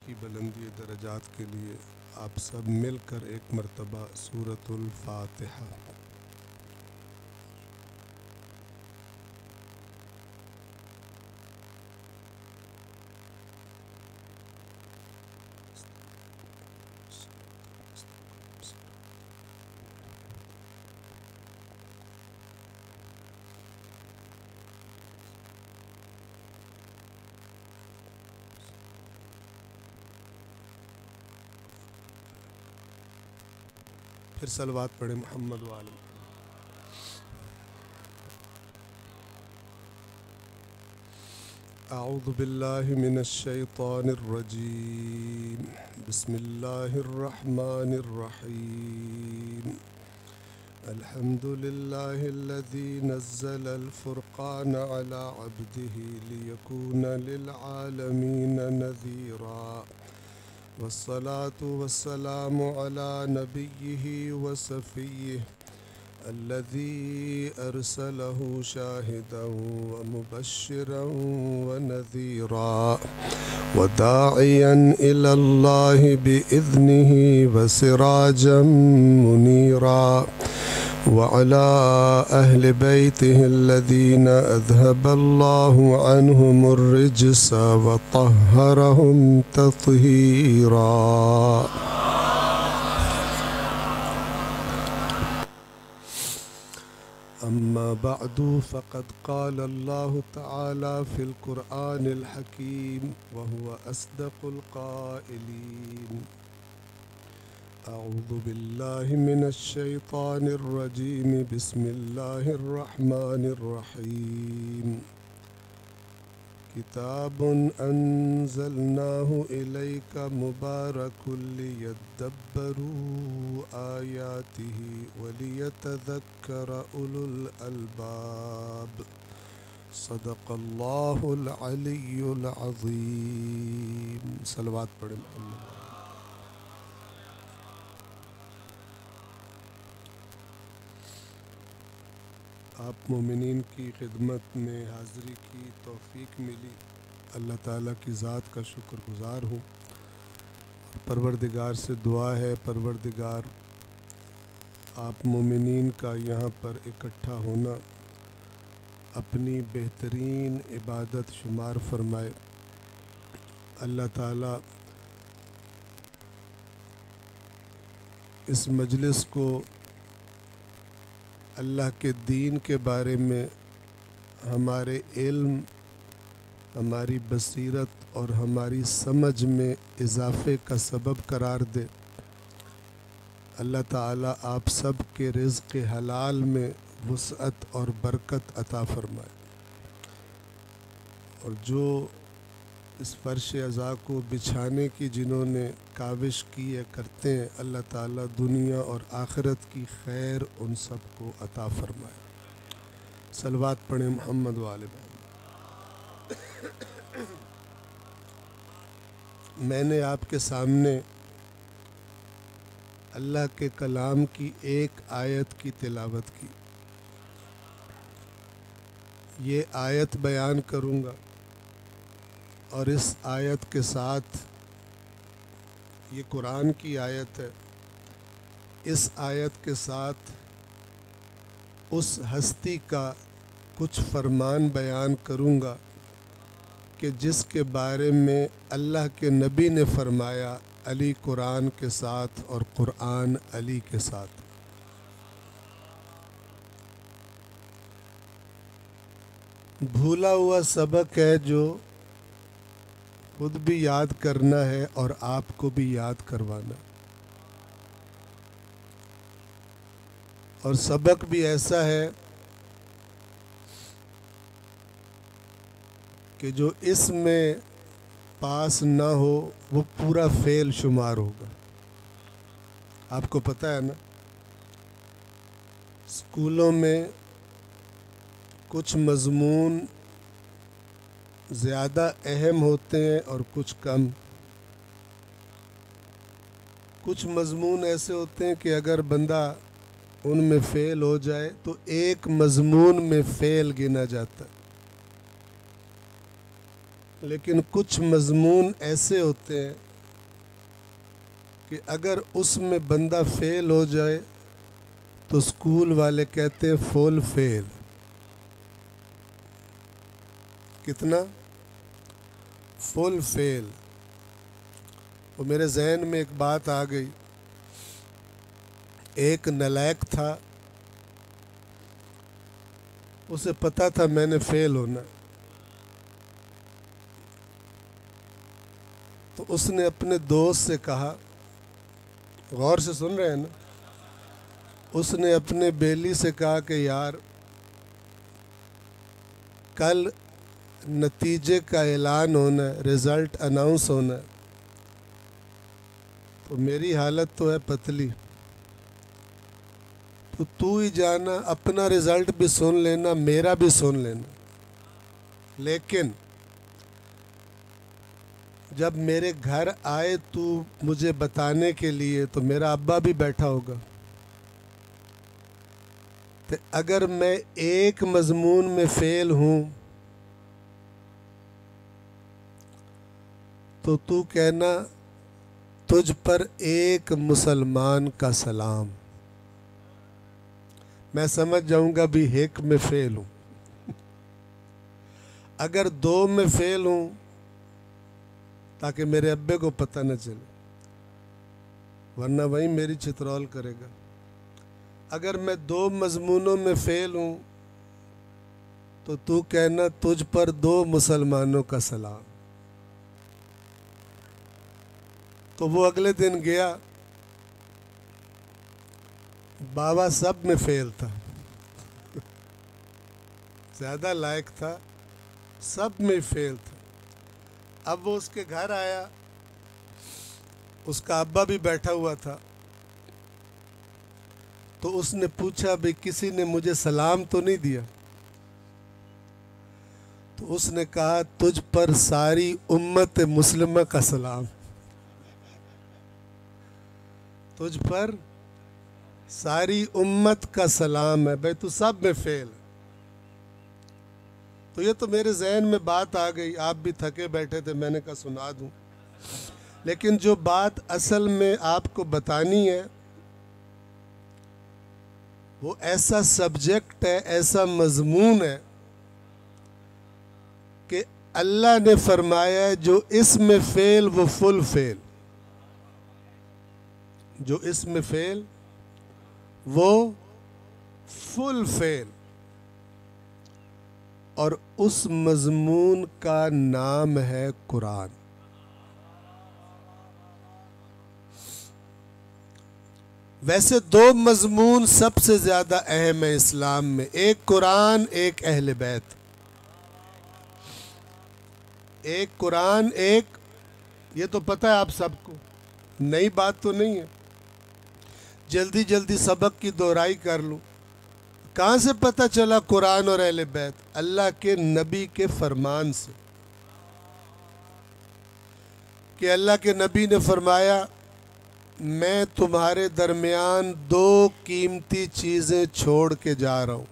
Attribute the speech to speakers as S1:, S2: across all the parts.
S1: کی بلندی درجات کے لیے آپ سب مل کر ایک مرتبہ سورۃ الفاتحہ۔ پھر صلوات پڑھیں محمد وعلی۔ اعوذ باللہ من الشیطان الرجیم، بسم اللہ الرحمن الرحیم۔ الحمد للہ الذی نزل الفرقان علی عبدہ لیکون للعالمین نذیرا، والصلاة والسلام على نبيه وصفيه الذي أرسله شاهدا ومبشرا ونذيرا وداعيا إلى الله بإذنه وسراجا منيرا، وعلى أهل بيته الذين أذهب الله عنهم الرجس وطهرهم تطهيرا۔ أما بعد فقد قال الله تعالى في القرآن الحكيم وهو أصدق القائلين: أعوذ بالله من الشيطان الرجيم، بسم الله الرحمن الرحيم۔ كتاب أنزلناه إليك مبارك ليدبروا آياته وليتذكر أولو الألباب، صدق الله العلي العظيم۔ صلوات پڑھیں محمد۔ آپ مومنین کی خدمت میں حاضری کی توفیق ملی، اللہ تعالیٰ کی ذات کا شکر گزار ہوں۔ پروردگار سے دعا ہے، پروردگار آپ مومنین کا یہاں پر اکٹھا ہونا اپنی بہترین عبادت شمار فرمائے۔ اللہ تعالیٰ اس مجلس کو اللہ کے دین کے بارے میں ہمارے علم، ہماری بصیرت اور ہماری سمجھ میں اضافے کا سبب قرار دے۔ اللہ تعالیٰ آپ سب کے رزق حلال میں وسعت اور برکت عطا فرمائے، اور جو اس فرش عزا کو بچھانے کی جنہوں نے کاوش کی ہے کرتے ہیں، اللہ تعالیٰ دنیا اور آخرت کی خیر ان سب کو عطا فرمائے۔ صلوات پڑھیں محمد وعلی محمد۔ میں نے آپ کے سامنے اللہ کے کلام کی ایک آیت کی تلاوت کی، یہ آیت بیان کروں گا، اور اس آیت کے ساتھ، یہ قرآن کی آیت ہے، اس آیت کے ساتھ اس ہستی کا کچھ فرمان بیان کروں گا کہ جس کے بارے میں اللہ کے نبی نے فرمایا: علی قرآن کے ساتھ اور قرآن علی کے ساتھ۔ بھولا ہوا سبق ہے جو خود بھی یاد کرنا ہے اور آپ کو بھی یاد کروانا، اور سبق بھی ایسا ہے کہ جو اس میں پاس نہ ہو وہ پورا فیل شمار ہوگا۔ آپ کو پتہ ہے نا، اسکولوں میں کچھ مضمون زیادہ اہم ہوتے ہیں اور کچھ کم۔ کچھ مضمون ایسے ہوتے ہیں کہ اگر بندہ ان میں فیل ہو جائے تو ایک مضمون میں فیل گنا جاتا ہے، لیکن کچھ مضمون ایسے ہوتے ہیں کہ اگر اس میں بندہ فیل ہو جائے تو اسکول والے کہتے ہیں فل فیل. کتنا؟ فل فیل. وہ میرے ذہن میں ایک بات آ گئی. ایک نالائق تھا، اسے پتا تھا میں نے فیل ہونا، تو اس نے اپنے دوست سے کہا، غور سے سن رہے ہیں نا، اس نے اپنے بیلی سے کہا کہ یار کل نتیجے کا اعلان ہونا ہے، رزلٹ اناؤنس ہونا ہے، تو میری حالت تو ہے پتلی، تو ہی جانا، اپنا رزلٹ بھی سن لینا، میرا بھی سن لینا. لیکن جب میرے گھر آئے تو مجھے بتانے کے لیے، تو میرا ابا بھی بیٹھا ہوگا، تو اگر میں ایک مضمون میں فیل ہوں تو کہنا تجھ پر ایک مسلمان کا سلام. میں سمجھ جاؤں گا بھی ایک میں فیل ہوں. اگر دو میں فیل ہوں تاکہ میرے ابے کو پتہ نہ چلے، ورنہ وہی میری چترول کرے گا. اگر میں 2 مضمونوں میں فیل ہوں تو کہنا تجھ پر 2 مسلمانوں کا سلام. تو وہ اگلے دن گیا، بابا سب میں فیل تھا، زیادہ لائق تھا، سب میں فیل تھا. اب وہ اس کے گھر آیا، اس کا ابا بھی بیٹھا ہوا تھا، تو اس نے پوچھا بھئی کسی نے مجھے سلام تو نہیں دیا؟ تو اس نے کہا تجھ پر ساری امت مسلمہ کا سلام. تجھ پر ساری امت کا سلام ہے بھائی، تو سب میں فیل. تو یہ تو میرے ذہن میں بات آ گئی، آپ بھی تھکے بیٹھے تھے، میں نے کہا سنا دوں. لیکن جو بات اصل میں آپ کو بتانی ہے وہ ایسا سبجیکٹ ہے، ایسا مضمون ہے کہ اللہ نے فرمایا جو اس میں فیل وہ فل فیل. جو اس میں فیل وہ فل فیل. اور اس مضمون کا نام ہے قرآن. ویسے 2 مضمون سب سے زیادہ اہم ہے اسلام میں، ایک قرآن، ایک اہل بیت. ایک قرآن، ایک، یہ تو پتہ ہے آپ سب کو، نئی بات تو نہیں ہے. جلدی جلدی سبق کی دہرائی کر لوں. کہاں سے پتہ چلا قرآن اور اہل بیت؟ اللہ کے نبی کے فرمان سے، کہ اللہ کے نبی نے فرمایا میں تمہارے درمیان 2 قیمتی چیزیں چھوڑ کے جا رہا ہوں.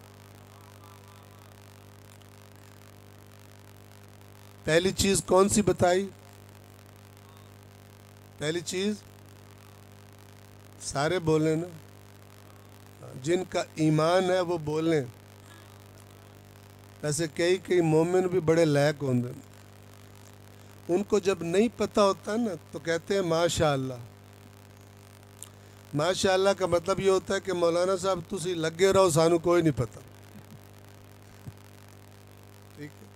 S1: پہلی چیز کون سی بتائی؟ پہلی چیز سارے بولیں نا، جن کا ایمان ہے وہ بولیں. ویسے کئی مومن بھی بڑے لائق ہوندے، ان کو جب نہیں پتہ ہوتا نا تو کہتے ہیں ماشاء اللہ. ماشاء اللہ کا مطلب یہ ہوتا ہے کہ مولانا صاحب تسی لگے رہو، سانو کوئی نہیں پتہ. ٹھیک ہے،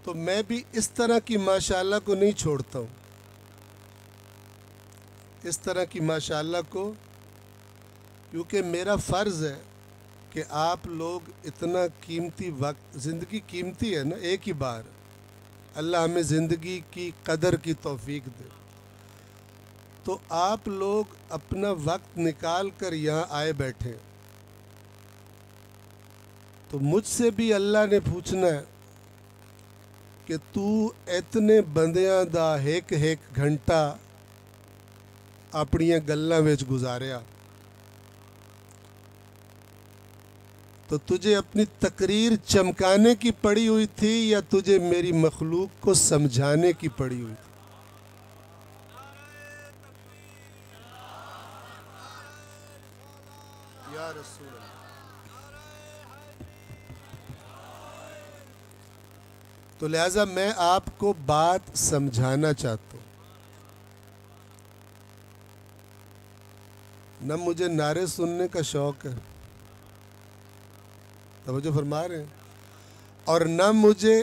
S1: تو میں بھی اس طرح کی ماشاء اللہ کو نہیں چھوڑتا ہوں، اس طرح کی ماشاء اللہ کو، کیونکہ میرا فرض ہے کہ آپ لوگ اتنا قیمتی وقت، زندگی قیمتی ہے نا، ایک ہی بار، اللہ ہمیں زندگی کی قدر کی توفیق دے. تو آپ لوگ اپنا وقت نکال کر یہاں آئے بیٹھے، تو مجھ سے بھی اللہ نے پوچھنا ہے کہ تو اتنے بندیاں دا ایک گھنٹہ اپنیاں گلاں وچ گزاریا، تو تجھے اپنی تقریر چمکانے کی پڑی ہوئی تھی یا تجھے میری مخلوق کو سمجھانے کی پڑی ہوئی تھی؟ رسول اللہ. تو لہٰذا میں آپ کو بات سمجھانا چاہتا ہوں. نہ مجھے نعرے سننے کا شوق ہے، توجہ فرما رہے ہیں، اور نہ مجھے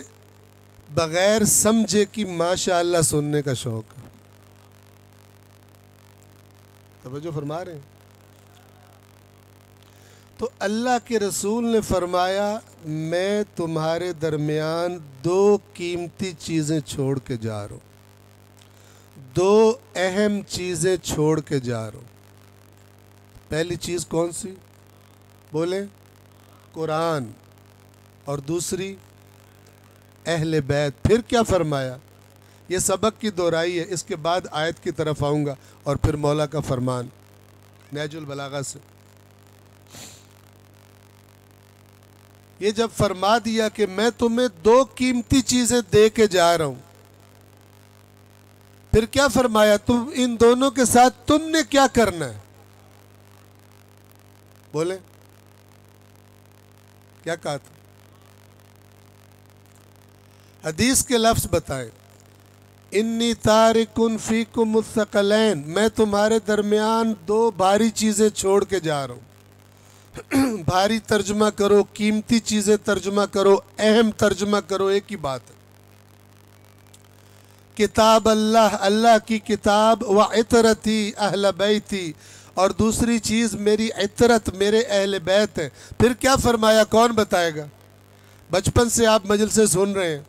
S1: بغیر سمجھے کہ ماشاء اللہ سننے کا شوق ہے. توجہ فرما رہے ہیں. تو اللہ کے رسول نے فرمایا میں تمہارے درمیان دو قیمتی چیزیں چھوڑ کے جا رہا ہوں، دو اہم چیزیں چھوڑ کے جا رہا ہوں. پہلی چیز کون سی؟ بولیں. قرآن. اور دوسری اہل بیت. پھر کیا فرمایا؟ یہ سبق کی دہرائی ہے، اس کے بعد آیت کی طرف آؤں گا اور پھر مولا کا فرمان نہج البلاغہ سے. یہ جب فرما دیا کہ میں تمہیں دو قیمتی چیزیں دے کے جا رہا ہوں، پھر کیا فرمایا؟ تم ان دونوں کے ساتھ تم نے کیا کرنا ہے؟ بولیں. کیا کہا تھا؟ حدیث کے لفظ بتائیں. انی تارکن فیکم الثقلین، میں تمہارے درمیان دو بھاری چیزیں چھوڑ کے جا رہا ہوں. بھاری ترجمہ کرو، قیمتی چیزیں ترجمہ کرو، اہم ترجمہ کرو، ایک ہی بات ہے. کتاب اللہ، اللہ کی کتاب، و عطرتی اہل بیتی، اور دوسری چیز میری عطرت، میرے اہل بیت ہے. پھر کیا فرمایا؟ کون بتائے گا؟ بچپن سے آپ مجلسیں سن رہے ہیں.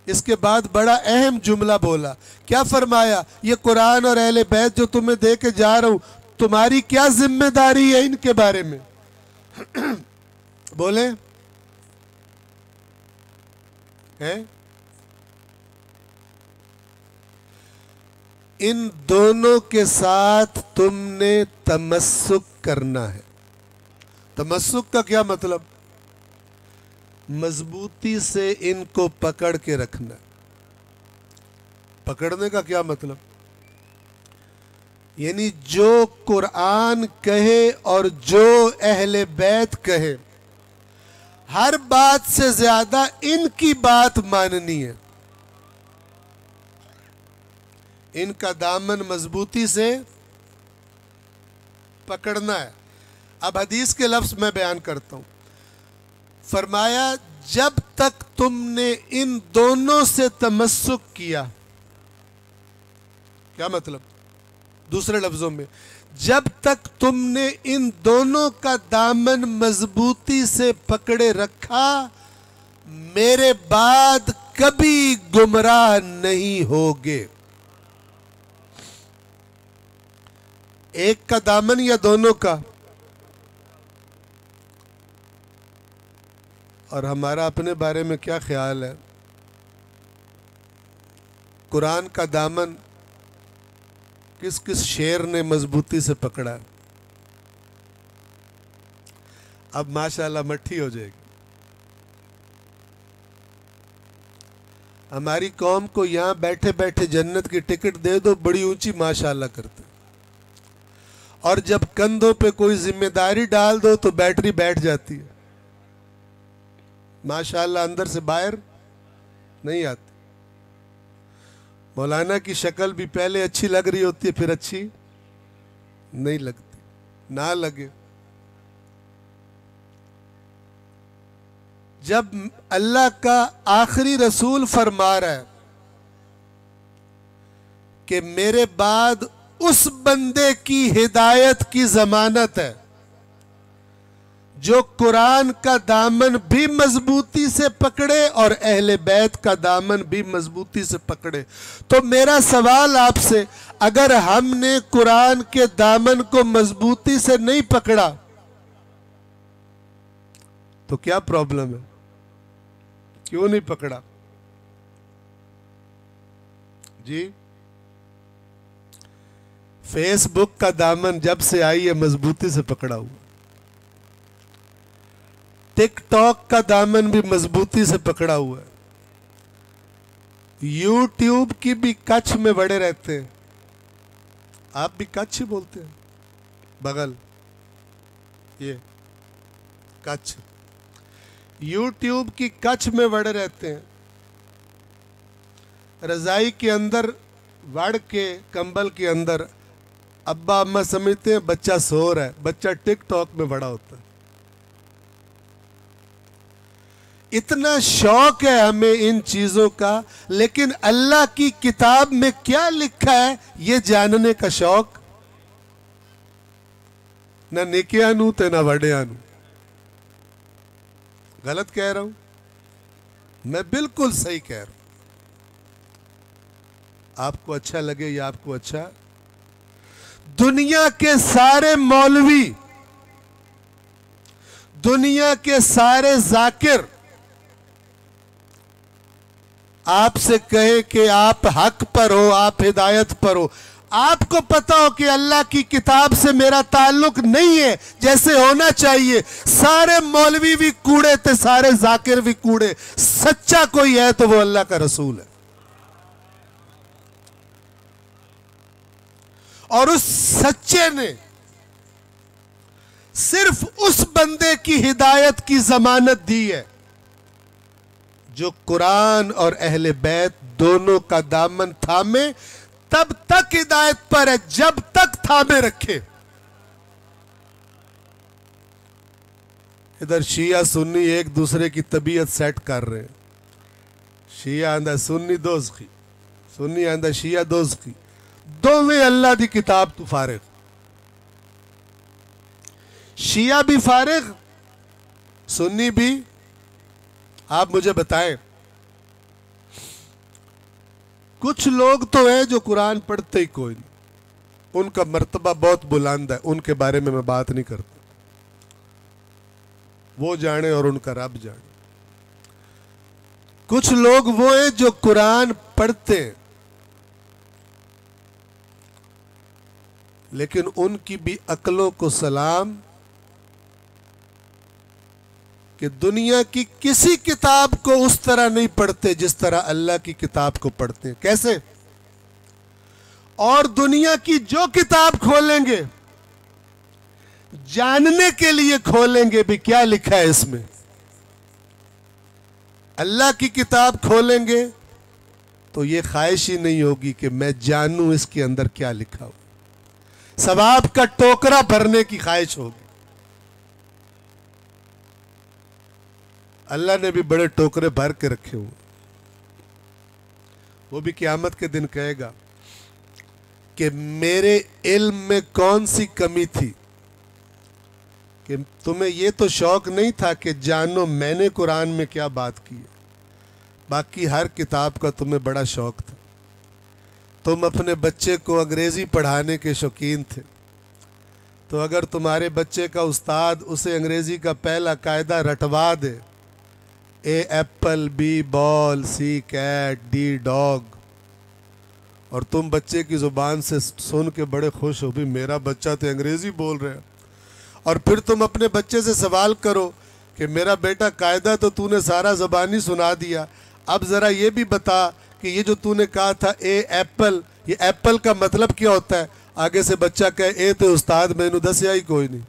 S1: اس کے بعد بڑا اہم جملہ بولا. کیا فرمایا؟ یہ قرآن اور اہل بیت جو تمہیں دے کے جا رہا ہوں، تمہاری کیا ذمہ داری ہے ان کے بارے میں؟ بولیں. ان دونوں کے ساتھ تم نے تمسک کرنا ہے. تمسک کا کیا مطلب؟ مضبوطی سے ان کو پکڑ کے رکھنا. پکڑنے کا کیا مطلب؟ یعنی جو قرآن کہے اور جو اہل بیت کہے، ہر بات سے زیادہ ان کی بات ماننی ہے. ان کا دامن مضبوطی سے پکڑنا ہے. اب حدیث کے لفظ میں بیان کرتا ہوں. فرمایا جب تک تم نے ان دونوں سے تمسک کیا. کیا مطلب؟ دوسرے لفظوں میں، جب تک تم نے ان دونوں کا دامن مضبوطی سے پکڑے رکھا، میرے بعد کبھی گمراہ نہیں ہوگے. ایک کا دامن یا دونوں کا؟ اور ہمارا اپنے بارے میں کیا خیال ہے؟ قرآن کا دامن کس کس شعر نے مضبوطی سے پکڑا؟ اب ماشاءاللہ مٹھی ہو جائے گی. ہماری قوم کو یہاں بیٹھے بیٹھے جنت کی ٹکٹ دے دو، بڑی اونچی ماشاءاللہ کرتے، اور جب کندھوں پہ کوئی ذمہ داری ڈال دو تو بیٹری بیٹھ جاتی ہے. ماشاءاللہ اندر سے باہر نہیں آتی. مولانا کی شکل بھی پہلے اچھی لگ رہی ہوتی ہے، پھر اچھی نہیں لگتی. نہ لگے. جب اللہ کا آخری رسول فرما رہا ہے کہ میرے بعد اس بندے کی ہدایت کی ضمانت ہے جو قرآن کا دامن بھی مضبوطی سے پکڑے اور اہل بیت کا دامن بھی مضبوطی سے پکڑے، تو میرا سوال آپ سے، اگر ہم نے قرآن کے دامن کو مضبوطی سے نہیں پکڑا تو کیا پرابلم ہے؟ کیوں نہیں پکڑا؟ جی فیس بک کا دامن جب سے آئی ہے مضبوطی سے پکڑا ہوا. ٹک ٹاک کا دامن بھی مضبوطی سے پکڑا ہوا ہے. یوٹیوب کی بھی کچھ میں بڑے رہتے ہیں. آپ بھی کچھ ہی بولتے ہیں، بغل. یہ کچھ یوٹیوب کی کچھ میں بڑے رہتے ہیں، رضائی کے اندر وڑ کے کمبل کے اندر ابا اماں سمجھتے ہیں بچہ سو رہا ہے، بچہ ٹک ٹاک میں بڑا ہوتا ہے۔ اتنا شوق ہے ہمیں ان چیزوں کا، لیکن اللہ کی کتاب میں کیا لکھا ہے یہ جاننے کا شوق نہ نکیاں نو تے نہ وڈیاں نو۔ غلط کہہ رہا ہوں؟ میں بالکل صحیح کہہ رہا ہوں۔ آپ کو اچھا لگے یا آپ کو اچھا، دنیا کے سارے مولوی، دنیا کے سارے ذاکر آپ سے کہے کہ آپ حق پر ہو، آپ ہدایت پر ہو، آپ کو پتا ہو کہ اللہ کی کتاب سے میرا تعلق نہیں ہے جیسے ہونا چاہیے، سارے مولوی بھی کوڑے تھے، سارے ذاکر بھی کوڑے، سچا کوئی ہے تو وہ اللہ کا رسول ہے۔ اور اس سچے نے صرف اس بندے کی ہدایت کی ضمانت دی ہے جو قرآن اور اہل بیت دونوں کا دامن تھامے، تب تک ہدایت پر ہے جب تک تھامے رکھے۔ ادھر شیعہ سنی ایک دوسرے کی طبیعت سیٹ کر رہے ہیں، شیعہ آندہ سنی دوزخی، سنی آندہ شیعہ دوزخی، دوویں اللہ دی کتاب تو فارغ، شیعہ بھی فارغ، سنی بھی۔ آپ مجھے بتائیں، کچھ لوگ تو ہیں جو قرآن پڑھتے ہی کوئی نہیں، ان کا مرتبہ بہت بلند ہے، ان کے بارے میں بات نہیں کرتا، وہ جانے اور ان کا رب جانے۔ کچھ لوگ وہ ہیں جو قرآن پڑھتے ہیں لیکن ان کی بھی عقلوں کو سلام کہ دنیا کی کسی کتاب کو اس طرح نہیں پڑھتے جس طرح اللہ کی کتاب کو پڑھتے ہیں۔ کیسے؟ اور دنیا کی جو کتاب کھولیں گے جاننے کے لیے کھولیں گے بھی کیا لکھا ہے اس میں۔ اللہ کی کتاب کھولیں گے تو یہ خواہش ہی نہیں ہوگی کہ میں جانوں اس کے اندر کیا لکھا ہو، ثواب کا ٹوکرا بھرنے کی خواہش ہوگی۔ اللہ نے بھی بڑے ٹوکرے بھر کے رکھے ہوئے، وہ بھی قیامت کے دن کہے گا کہ میرے علم میں کون سی کمی تھی کہ تمہیں یہ تو شوق نہیں تھا کہ جانو میں نے قرآن میں کیا بات کی ہے، باقی ہر کتاب کا تمہیں بڑا شوق تھا۔ تم اپنے بچے کو انگریزی پڑھانے کے شوقین تھے، تو اگر تمہارے بچے کا استاد اسے انگریزی کا پہلا قاعدہ رٹوا دے، A apple, B ball, C cat, D dog, اور تم بچے کی زبان سے سن کے بڑے خوش ہو بھی میرا بچہ تو انگریزی بول رہا ہے، اور پھر تم اپنے بچے سے سوال کرو کہ میرا بیٹا قاعدہ تو نے سارا زبانی سنا دیا، اب ذرا یہ بھی بتا کہ یہ جو نے کہا تھا اے ایپل، یہ ایپل کا مطلب کیا ہوتا ہے؟ آگے سے بچہ کہے اے تو استاد میں نے دسیا ہی کوئی نہیں،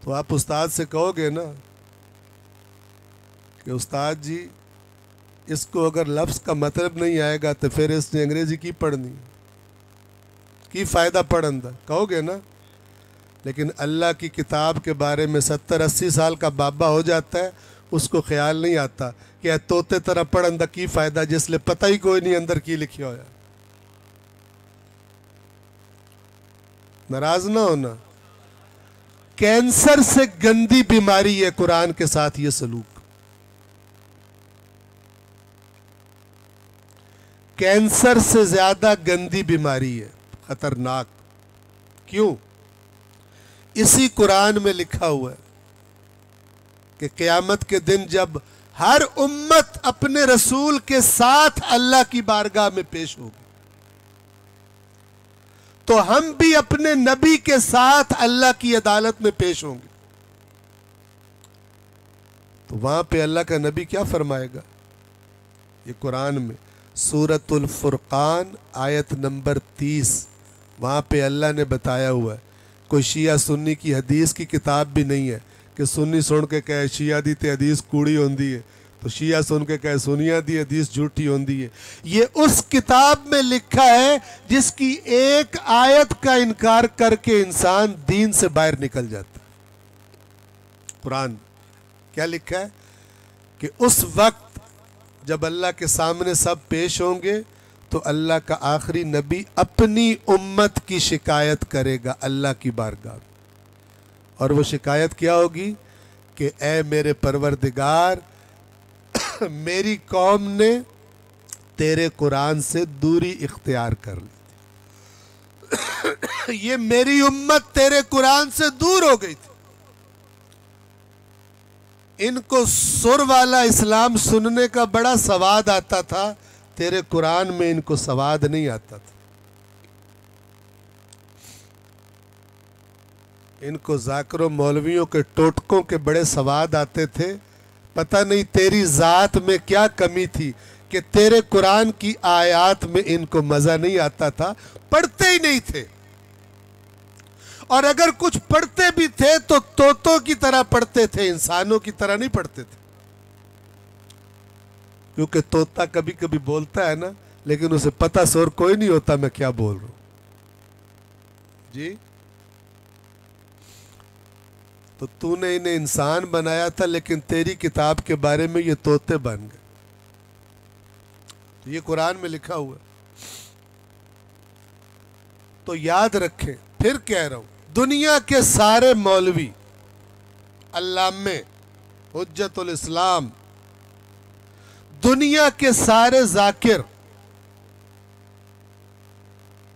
S1: تو آپ استاد سے کہو گے نا کہ استاد جی اس کو اگر لفظ کا مطلب نہیں آئے گا تو پھر اس نے انگریزی کی پڑھنی کی فائدہ پڑھن دا، کہو گے نا۔ لیکن اللہ کی کتاب کے بارے میں 70-80 سال کا بابا ہو جاتا ہے، اس کو خیال نہیں آتا کہ اے توتے طرح پڑھن دا کی فائدہ جس لئے پتہ ہی کوئی نہیں اندر کی لکھیا ہویا۔ ناراض نہ ہونا، کینسر سے گندی بیماری ہے قرآن کے ساتھ یہ سلوک، کینسر سے زیادہ گندی بیماری ہے، خطرناک۔ کیوں؟ اسی قرآن میں لکھا ہوا ہے کہ قیامت کے دن جب ہر امت اپنے رسول کے ساتھ اللہ کی بارگاہ میں پیش ہوگی تو ہم بھی اپنے نبی کے ساتھ اللہ کی عدالت میں پیش ہوں گے، تو وہاں پہ اللہ کا نبی کیا فرمائے گا؟ یہ قرآن میں سورۃ الفرقان آیت نمبر 30، وہاں پہ اللہ نے بتایا ہوا ہے کوئی شیعہ سنی کی حدیث کی کتاب بھی نہیں ہے کہ سنی سن کے کہے شیعہ دی تے حدیث کوڑی ہوندی ہے تو شیعہ سن کے کہے سنیہ دی حدیث جھوٹی ہوندی ہے. یہ اس کتاب میں لکھا ہے جس کی ایک آیت کا انکار کر کے انسان دین سے باہر نکل جاتا ہے. قرآن کیا لکھا ہے کہ اس وقت جب اللہ کے سامنے سب پیش ہوں گے تو اللہ کا آخری نبی اپنی امت کی شکایت کرے گا اللہ کی بارگاہ میں. اور وہ شکایت کیا ہوگی کہ اے میرے پروردگار میری قوم نے تیرے قرآن سے دوری اختیار کر لی. یہ میری امت تیرے قرآن سے دور ہو گئی تھی. ان کو سر والا اسلام سننے کا بڑا سواد آتا تھا, تیرے قرآن میں ان کو سواد نہیں آتا تھا. ان کو ذاکر و مولویوں کے ٹوٹکوں کے بڑے سواد آتے تھے. پتہ نہیں تیری ذات میں کیا کمی تھی کہ تیرے قرآن کی آیات میں ان کو مزہ نہیں آتا تھا, پڑھتے ہی نہیں تھے. اور اگر کچھ پڑھتے بھی تھے تو طوطوں کی طرح پڑھتے تھے, انسانوں کی طرح نہیں پڑھتے تھے. کیونکہ طوطا کبھی کبھی بولتا ہے نا, لیکن اسے پتہ سور کوئی نہیں ہوتا میں کیا بول رہا ہوں. جی تو نے انہیں انسان بنایا تھا, لیکن تیری کتاب کے بارے میں یہ طوطے بن گئے. تو یہ قرآن میں لکھا ہوا ہے. تو یاد رکھیں, پھر کہہ رہا ہوں, دنیا کے سارے مولوی, علامے, حجت الاسلام, دنیا کے سارے ذاکر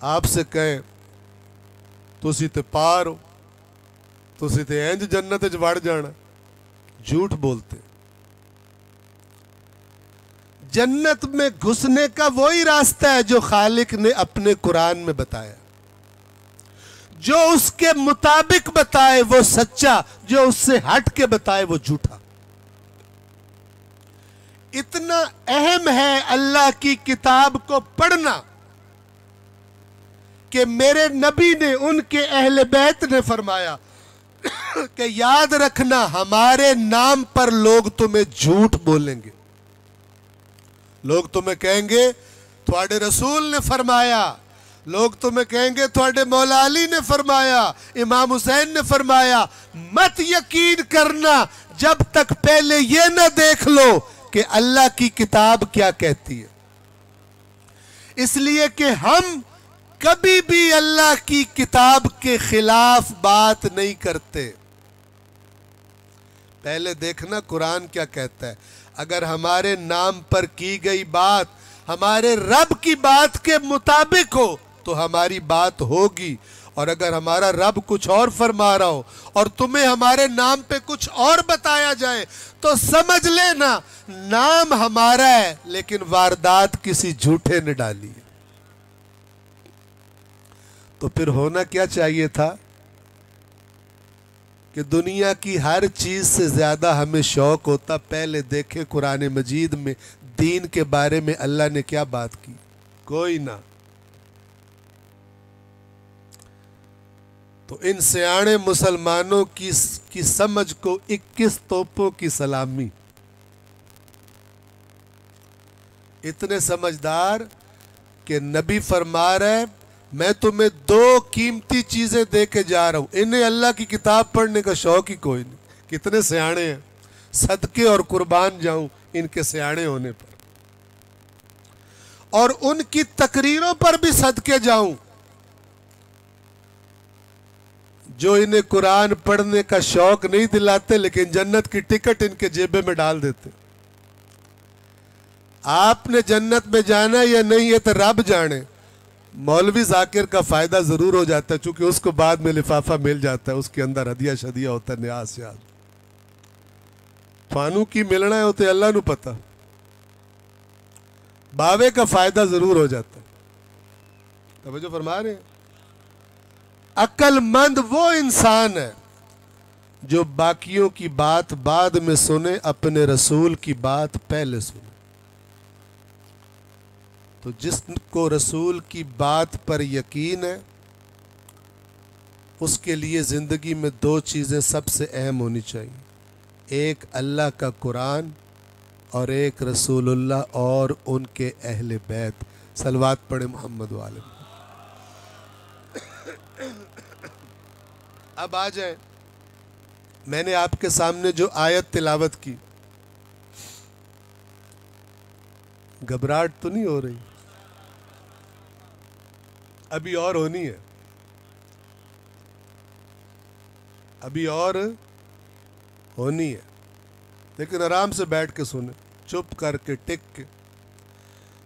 S1: آپ سے کہیں تسی تے پار ہو, تسی تے انج جنت وچ وڑ جانا, جھوٹ بولتے. جنت میں گھسنے کا وہی راستہ ہے جو خالق نے اپنے قرآن میں بتایا. جو اس کے مطابق بتائے وہ سچا, جو اس سے ہٹ کے بتائے وہ جھوٹا. اتنا اہم ہے اللہ کی کتاب کو پڑھنا کہ میرے نبی نے, ان کے اہل بیت نے فرمایا کہ یاد رکھنا ہمارے نام پر لوگ تمہیں جھوٹ بولیں گے. لوگ تمہیں کہیں گے تھوڑے رسول نے فرمایا, لوگ تمہیں کہیں گے تھوڑے مولا علی نے فرمایا, امام حسین نے فرمایا. مت یقین کرنا جب تک پہلے یہ نہ دیکھ لو کہ اللہ کی کتاب کیا کہتی ہے. اس لیے کہ ہم کبھی بھی اللہ کی کتاب کے خلاف بات نہیں کرتے. پہلے دیکھنا قرآن کیا کہتا ہے. اگر ہمارے نام پر کی گئی بات ہمارے رب کی بات کے مطابق ہو تو ہماری بات ہوگی, اور اگر ہمارا رب کچھ اور فرما رہا ہو اور تمہیں ہمارے نام پہ کچھ اور بتایا جائے تو سمجھ لینا نام ہمارا ہے لیکن واردات کسی جھوٹے نے ڈالی ہے. تو پھر ہونا کیا چاہیے تھا کہ دنیا کی ہر چیز سے زیادہ ہمیں شوق ہوتا پہلے دیکھے قرآن مجید میں دین کے بارے میں اللہ نے کیا بات کی. کوئی نہ. تو ان سیانے مسلمانوں کی سمجھ کو 21 توپوں کی سلامی. اتنے سمجھدار کہ نبی فرما رہے میں تمہیں 2 قیمتی چیزیں دے کے جا رہا ہوں. انہیں اللہ کی کتاب پڑھنے کا شوق ہی کوئی نہیں. کتنے سیانے ہیں, صدقے اور قربان جاؤں ان کے سیانے ہونے پر, اور ان کی تقریروں پر بھی صدقے جاؤں جو انہیں قرآن پڑھنے کا شوق نہیں دلاتے لیکن جنت کی ٹکٹ ان کے جیبے میں ڈال دیتے. آپ نے جنت میں جانا یا نہیں یہ تو رب جانے. مولوی ذاکر کا فائدہ ضرور ہو جاتا ہے چونکہ اس کو بعد میں لفافہ مل جاتا ہے, اس کے اندر ہدیہ شدیہ ہوتا ہے, نیاز شیاز. فانو کی ملنا ہے ہوتے اللہ نو پتہ. باوے کا فائدہ ضرور ہو جاتا ہے. توجہ فرما رہے ہیں. عقل مند وہ انسان ہے جو باقیوں کی بات بعد میں سنے, اپنے رسول کی بات پہلے سنے. تو جس کو رسول کی بات پر یقین ہے اس کے لیے زندگی میں دو چیزیں سب سے اہم ہونی چاہیے، ایک اللہ کا قرآن اور ایک رسول اللہ اور ان کے اہل بیت۔ صلوات پڑھے محمد والے۔ اب آ جائیں، میں نے آپ کے سامنے جو آیت تلاوت کی، گھبراہٹ تو نہیں ہو رہی؟ ابھی اور ہونی ہے، ابھی اور ہونی ہے، لیکن آرام سے بیٹھ کے سنیں، چپ کر کے، ٹک کے۔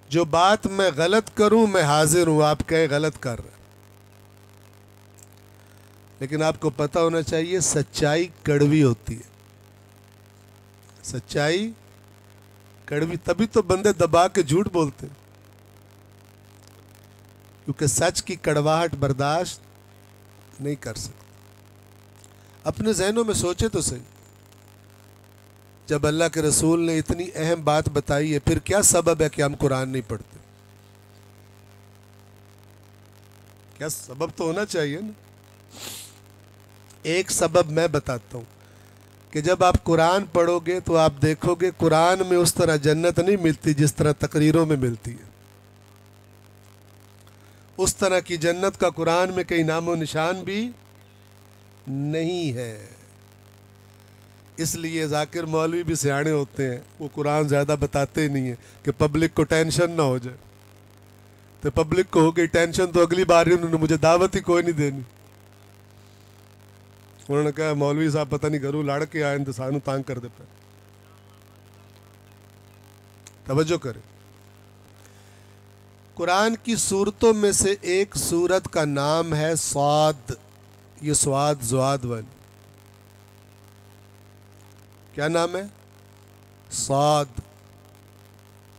S1: جو بات میں غلط کروں میں حاضر ہوں، آپ کہیں غلط کر رہے، لیکن آپ کو پتہ ہونا چاہیے سچائی کڑوی ہوتی ہے، سچائی کڑوی، تبھی تو بندے دبا کے جھوٹ بولتے ہیں، کیونکہ سچ کی کڑواہٹ برداشت نہیں کر سکتے۔ اپنے ذہنوں میں سوچے تو صحیح، جب اللہ کے رسول نے اتنی اہم بات بتائی ہے، پھر کیا سبب ہے کہ ہم قرآن نہیں پڑھتے؟ کیا سبب تو ہونا چاہیے نا۔ ایک سبب میں بتاتا ہوں کہ جب آپ قرآن پڑھو گے تو آپ دیکھو گے قرآن میں اس طرح جنت نہیں ملتی جس طرح تقریروں میں ملتی ہے۔ اس طرح کی جنت کا قرآن میں کہیں نام و نشان بھی نہیں ہے۔ اس لیے ذاکر مولوی بھی سیانے ہوتے ہیں، وہ قرآن زیادہ بتاتے ہی نہیں ہیں کہ پبلک کو ٹینشن نہ ہو جائے، تو پبلک کو ہو گئی ٹینشن تو اگلی بار انہوں نے مجھے دعوت ہی کوئی نہیں دینی۔ انہوں نے کہا مولوی صاحب پتہ نہیں گھروں لڑ کے آئے تو سانو تانگ کر دے پہ۔ توجہ کریں، قرآن کی سورتوں میں سے ایک سورت کا نام ہے صاد، یہ سواد زواد ون، کیا نام ہے؟ صاد۔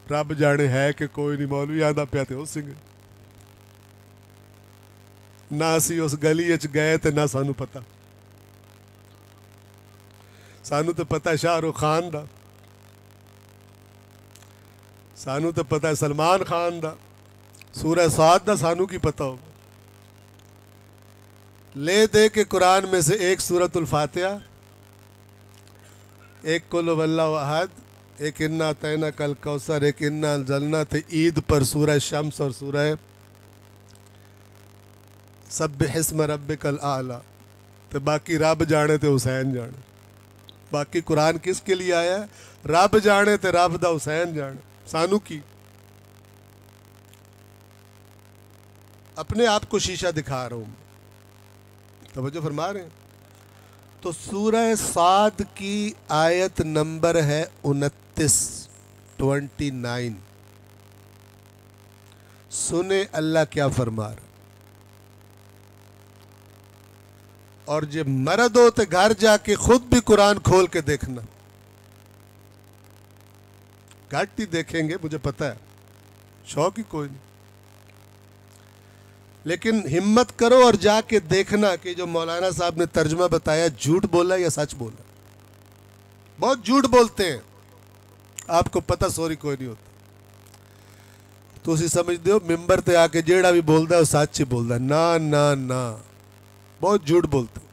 S1: رب جانے ہے کہ کوئی نہیں، مولوی آدھا پیا تے اس سنگھ نہ اسی اس گلی اچ گئے تے نہ سانو پتہ، سانو تو پتہ ہے شاہ رخ خان دا، سانو تو پتہ ہے سلمان خان دا، سورہ صاد دا سانو کی پتہ ہوگا۔ لے دے کے قرآن میں سے ایک سورۃ الفاتحہ، ایک قل هو اللہ احد، ایک انا اعطیناک الکوثر، ایک انا انزلنا تھے عید پر سورہ شمس اور سورہ سبح اسم ربک الاعلی، تو باقی رب جانے تے حسین جانے۔ باقی قرآن کس کے لیے آیا ہے؟ رب جانے تے رب دا حسین جانے، سانو کی؟ اپنے آپ کو شیشہ دکھا رہا ہوں، توجہ فرما رہے ہیں۔ تو سورہ صاد کی آیت نمبر ہے 29۔ سنیں اللہ کیا فرما رہا، اور جب مرد ہو تو گھر جا کے خود بھی قرآن کھول کے دیکھنا، گھٹ ہی دیکھیں گے مجھے پتہ ہے، شوق ہی کوئی نہیں، لیکن ہمت کرو اور جا کے دیکھنا کہ جو مولانا صاحب نے ترجمہ بتایا جھوٹ بولا یا سچ بولا۔ بہت جھوٹ بولتے ہیں، آپ کو پتہ سوری کوئی نہیں ہوتا، تو اسی سمجھ دیو ممبر تے آ کے جیڑا بھی بولتا ہے وہ سچ ہی بولتا ہے، نہ نہ نہ، بہت جھوٹ بولتے ہیں،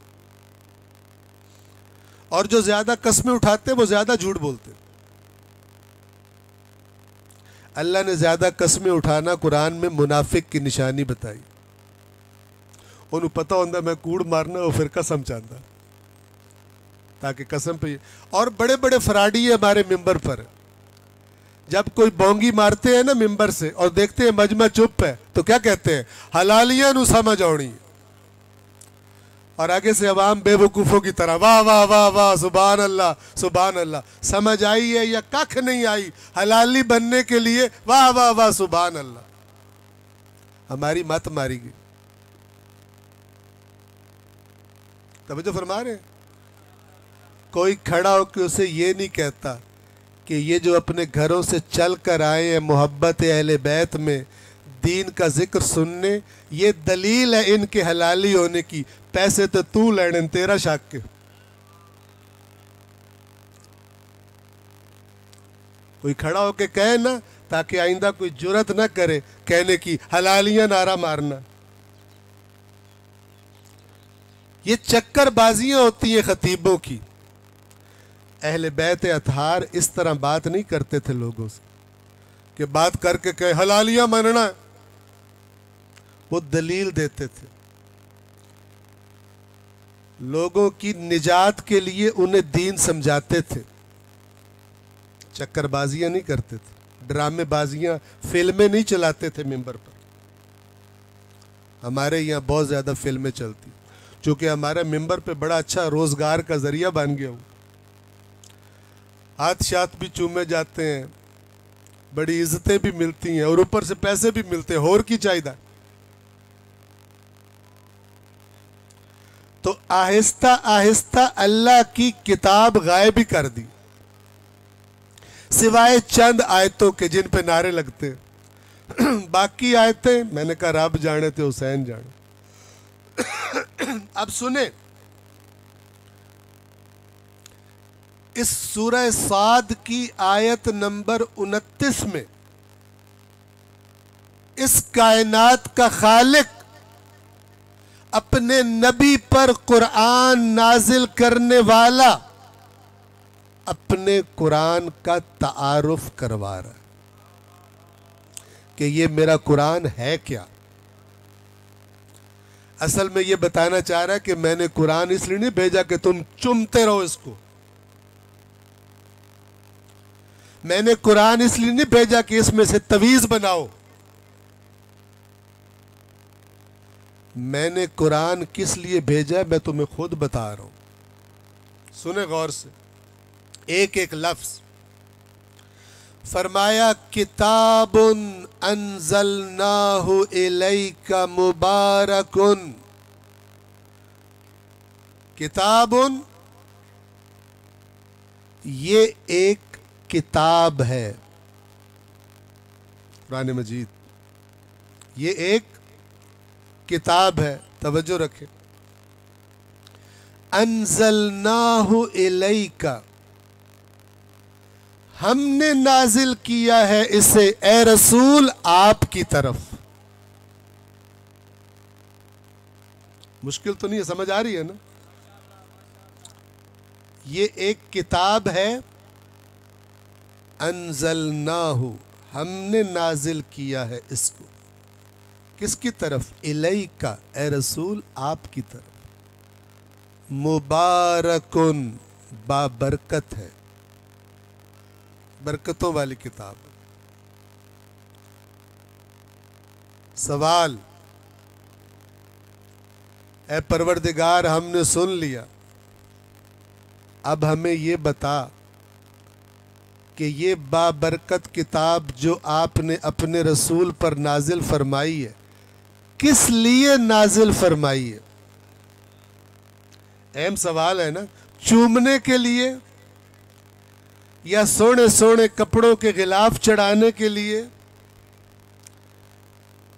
S1: اور جو زیادہ قسمیں اٹھاتے ہیں وہ زیادہ جھوٹ بولتے ہیں۔ اللہ نے زیادہ قسمیں اٹھانا قرآن میں منافق کی نشانی بتائی، انہوں پتہ ہوندہ میں کوڑ مارنا، وہ پھر قسم چاہتا تاکہ قسم پہ۔ اور بڑے بڑے فراڈی ہیں ہمارے ممبر پر، جب کوئی بونگی مارتے ہیں نا ممبر سے اور دیکھتے ہیں مجمع چپ ہے تو کیا کہتے ہیں؟ حلالیاں نو سمجھ آنی، اور آگے سے عوام بے وقوفوں کی طرح واہ واہ واہ واہ سبحان اللہ سبحان اللہ۔ سمجھ آئی ہے یا ککھ نہیں آئی؟ حلالی بننے کے لیے واہ واہ واہ سبحان اللہ، ہماری مت ماری گئی۔ توجہ فرما رہے ہیں؟ کوئی کھڑا ہو کے اسے یہ نہیں کہتا کہ یہ جو اپنے گھروں سے چل کر آئے ہیں محبت اہل بیت میں دین کا ذکر سننے، یہ دلیل ہے ان کے حلالی ہونے کی، پیسے تو لینے تیرا شک کے۔ کوئی کھڑا ہو کے کہے نا، تاکہ آئندہ کوئی جرت نہ کرے کہنے کی حلالیاں نعرہ مارنا۔ یہ چکر بازیاں ہوتی ہیں خطیبوں کی. اہل بیت اطہار اس طرح بات نہیں کرتے تھے لوگوں سے کہ بات کر کے کہے حلالیہ ماننا ہے. وہ دلیل دیتے تھے لوگوں کی نجات کے لیے، انہیں دین سمجھاتے تھے. چکر بازیاں نہیں کرتے تھے، ڈرامے بازیاں، فلمیں نہیں چلاتے تھے ممبر پر. ہمارے یہاں بہت زیادہ فلمیں چلتی چونکہ ہمارا ممبر پہ بڑا اچھا روزگار کا ذریعہ بن گیا ہوں. ہاتھ شات بھی چومے جاتے ہیں، بڑی عزتیں بھی ملتی ہیں اور اوپر سے پیسے بھی ملتے ہیں. اور کی چاہیے. تو آہستہ آہستہ اللہ کی کتاب غائب ہی کر دی سوائے چند آیتوں کے جن پہ نعرے لگتے. باقی آیتیں میں نے کہا رب جانے تھے حسین جانے. اب سنیں اس سورہ صاد کی آیت نمبر 29 میں اس کائنات کا خالق اپنے نبی پر قرآن نازل کرنے والا اپنے قرآن کا تعارف کروا رہا ہے کہ یہ میرا قرآن ہے کیا. اصل میں یہ بتانا چاہ رہا ہے کہ میں نے قرآن اس لیے نہیں بھیجا کہ تم چومتے رہو اس کو. میں نے قرآن اس لیے نہیں بھیجا کہ اس میں سے تویز بناؤ. میں نے قرآن کس لیے بھیجا میں تمہیں خود بتا رہا ہوں. سنیں غور سے ایک ایک لفظ. فرمایا کتاب انزلناہ الیک مبارک. کتاب یہ ایک کتاب ہے. قرآن مجید یہ ایک کتاب ہے. توجہ رکھیں. انزلناہ الیک ہم نے نازل کیا ہے اسے اے رسول آپ کی طرف. مشکل تو نہیں ہے، سمجھ آ رہی ہے نا. یہ ایک کتاب ہے. انزلناہ ہم نے نازل کیا ہے اس کو کس کی طرف؟ الیک اے رسول آپ کی طرف. مبارکن بابرکت ہے، برکتوں والی کتاب. سوال، اے پروردگار ہم نے سن لیا، اب ہمیں یہ بتا کہ یہ بابرکت کتاب جو آپ نے اپنے رسول پر نازل فرمائی ہے کس لیے نازل فرمائی ہے؟ اہم سوال ہے نا. چومنے کے لیے یا سونے سونے کپڑوں کے غلاف چڑھانے کے لیے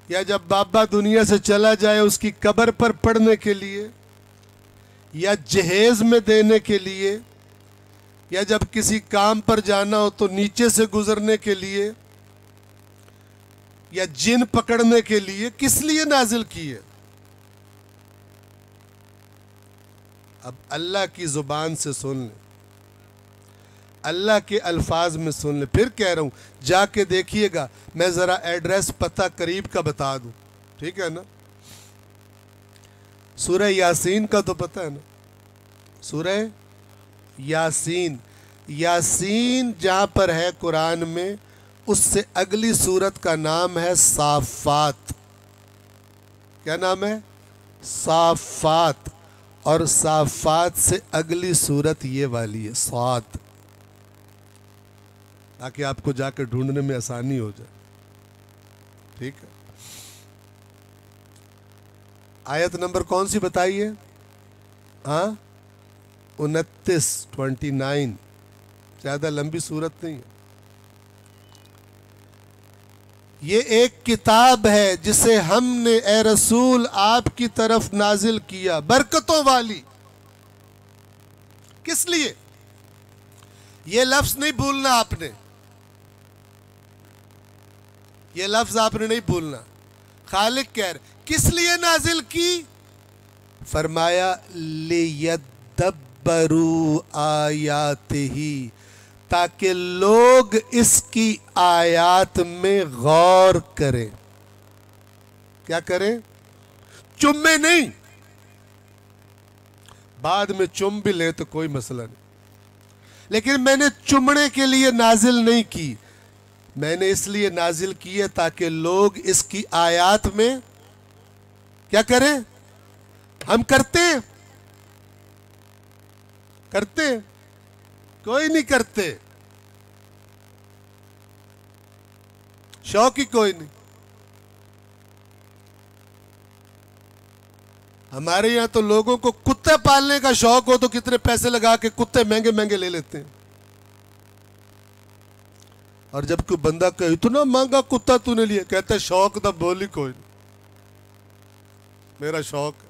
S1: یا جب بابا دنیا سے چلا جائے اس کی قبر پر پڑھنے کے لیے یا جہیز میں دینے کے لیے یا جب کسی کام پر جانا ہو تو نیچے سے گزرنے کے لیے یا جن پکڑنے کے لیے؟ کس لیے نازل کی ہے؟ اب اللہ کی زبان سے سن لیں، اللہ کے الفاظ میں سن لیں. پھر کہہ رہا ہوں جا کے دیکھیے گا، میں ذرا ایڈریس پتہ قریب کا بتا دوں، ٹھیک ہے نا. سورہ یاسین کا تو پتہ ہے نا. سورہ یاسین، یاسین جہاں پر ہے قرآن میں اس سے اگلی سورت کا نام ہے صافات. کیا نام ہے؟ صافات. اور صافات سے اگلی سورت یہ والی ہے صاد، تاکہ آپ کو جا کے ڈھونڈنے میں آسانی ہو جائے. ٹھیک ہے. آیت نمبر کون سی بتائیے؟ ہاں 29 زیادہ لمبی صورت نہیں ہے. یہ ایک کتاب ہے جسے ہم نے اے رسول آپ کی طرف نازل کیا، برکتوں والی. کس لیے؟ یہ لفظ نہیں بھولنا آپ نے، یہ لفظ آپ نے نہیں بھولنا. خالق کہہ رہے کس لیے نازل کی؟ فرمایا لیدبروا آیاتہ، تاکہ لوگ اس کی آیات میں غور کریں۔ کیا کریں؟ چمے نہیں، بعد میں چم بھی لے تو کوئی مسئلہ نہیں، لیکن میں نے چمنے کے لیے نازل نہیں کی، میں نے اس لیے نازل کی ہے تاکہ لوگ اس کی آیات میں کیا کریں؟ ہم کرتے ہیں؟ کرتے ہیں؟ کوئی نہیں کرتے، شوق ہی کوئی نہیں۔ ہمارے یہاں تو لوگوں کو کتے پالنے کا شوق ہو تو کتنے پیسے لگا کے کتے مہنگے مہنگے لے لیتے ہیں، اور جب کوئی بندہ کہ اتنا مہنگا کتا تو نے لیا، کہتا ہے شوق دا بولی کوئی نہیں، میرا شوق ہے۔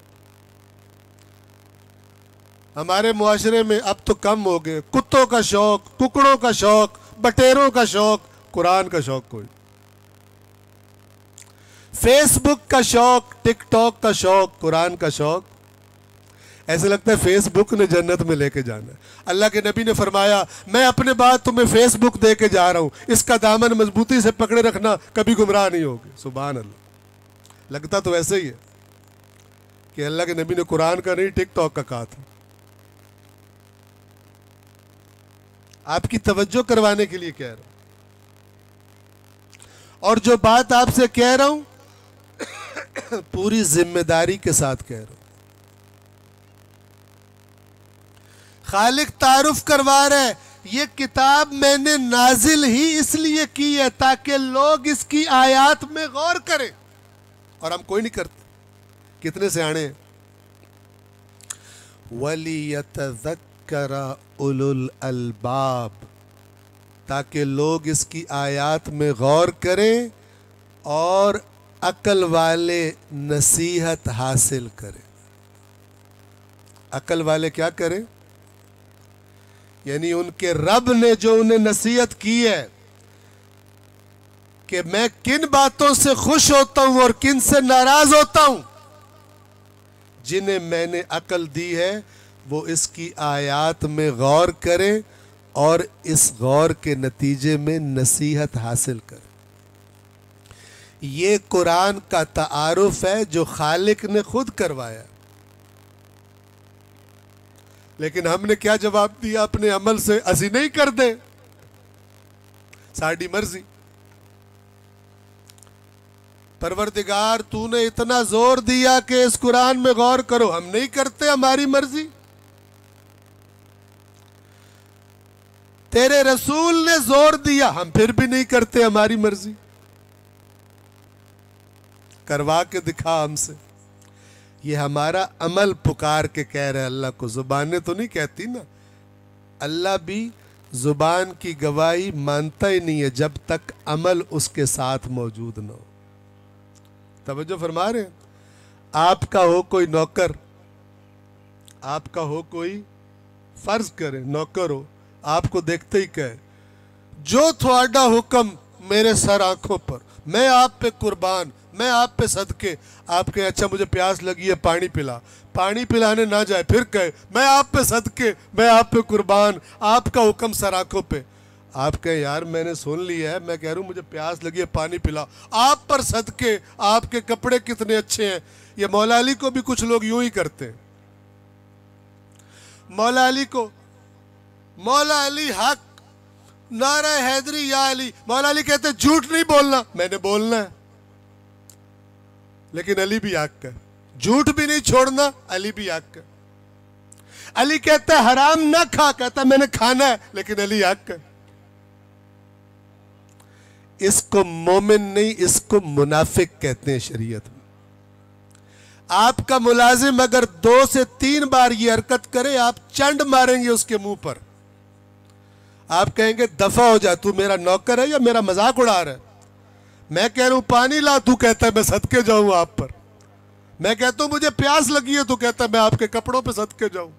S1: ہمارے معاشرے میں اب تو کم ہو گئے، کتوں کا شوق، ککڑوں کا شوق، بٹیروں کا شوق، قرآن کا شوق کوئی، فیس بک کا شوق، ٹک ٹاک کا شوق، قرآن کا شوق۔ ایسے لگتا ہے فیس بک نے جنت میں لے کے جانا ہے۔ اللہ کے نبی نے فرمایا میں اپنے بعد تمہیں فیس بک دے کے جا رہا ہوں، اس کا دامن مضبوطی سے پکڑے رکھنا، کبھی گمراہ نہیں ہوگے۔ سبحان اللہ۔ لگتا تو ایسے ہی ہے کہ اللہ کے نبی نے قرآن کا نہیں ٹک ٹاک کا کہا تھا۔ آپ کی توجہ کروانے کے لیے کہہ رہا ہوں، اور جو بات آپ سے کہہ رہا ہوں پوری ذمہ داری کے ساتھ کہہ رہا ہوں۔ خالق تعارف کروا رہا ہے، یہ کتاب میں نے نازل ہی اس لیے کی ہے تاکہ لوگ اس کی آیات میں غور کریں، اور ہم کوئی نہیں کرتے۔ کتنے سیانے ہیں؟ وَلِيَتَذَكَّرَ أُولُو الْأَلْبَابِ، تاکہ لوگ اس کی آیات میں غور کریں اور عقل والے نصیحت حاصل کریں۔ عقل والے کیا کریں؟ یعنی ان کے رب نے جو انہیں نصیحت کی ہے کہ میں کن باتوں سے خوش ہوتا ہوں اور کن سے ناراض ہوتا ہوں، جنہیں میں نے عقل دی ہے وہ اس کی آیات میں غور کریں اور اس غور کے نتیجے میں نصیحت حاصل کریں۔ یہ قرآن کا تعارف ہے جو خالق نے خود کروایا، لیکن ہم نے کیا جواب دیا اپنے عمل سے؟ اسی نہیں کر دے، ساڑھی مرضی۔ پروردگار تو نے اتنا زور دیا کہ اس قرآن میں غور کرو، ہم نہیں کرتے، ہماری مرضی۔ تیرے رسول نے زور دیا، ہم پھر بھی نہیں کرتے، ہماری مرضی۔ کروا کے دکھا ہم سے۔ یہ ہمارا عمل پکار کے کہہ رہے اللہ کو، زبانیں تو نہیں کہتی نا۔ اللہ بھی زبان کی گواہی مانتا ہی نہیں ہے جب تک عمل اس کے ساتھ موجود نہ ہو۔ توجہ فرما رہے ہیں؟ آپ کا ہو کوئی نوکر، آپ کا ہو کوئی، فرض کریں نوکر ہو، آپ کو دیکھتے ہی کہے جو تھوڑا حکم میرے سر آنکھوں پر، میں آپ پہ قربان، میں آپ پہ صدقے۔ آپ کہیں اچھا مجھے پیاس لگی ہے پانی پلا، پانی پلانے نہ جائے، پھر کہے میں آپ پہ صدقے، میں آپ پہ قربان، آپ کا حکم سر آنکھوں پہ۔ آپ کہیں یار میں نے سن لیا ہے، میں کہہ رہا ہوں مجھے پیاس لگی ہے پانی پلا، آپ پر صدقے، آپ کے کپڑے کتنے اچھے ہیں۔ یہ مولا علی کو بھی کچھ لوگ یوں ہی کرتے ہیں۔ مولا علی کو، مولا علی حق، نعرہ حیدری یا علی، مولا علی کہتے جھوٹ نہیں بولنا، میں نے بولنا ہے، لیکن علی بھی حق ہے، جھوٹ بھی نہیں چھوڑنا، علی بھی حق ہے۔ علی کہتا ہے حرام نہ کھا، کہتا ہے میں نے کھانا ہے، لیکن علی حق ہے۔ اس کو مومن نہیں، اس کو منافق کہتے ہیں شریعت میں۔ آپ کا ملازم اگر 2 سے 3 بار یہ حرکت کرے، آپ چنڈ ماریں گے اس کے منہ پر، آپ کہیں گے دفع ہو جا، تو میرا نوکر ہے یا میرا مذاق اڑا رہا ہے؟ میں کہہ رہا ہوں پانی لا، تو کہتا ہے میں صدقے جاؤں آپ پر۔ میں کہتا ہوں مجھے پیاس لگی ہے، تو کہتا ہے میں آپ کے کپڑوں پہ صدقے جاؤں،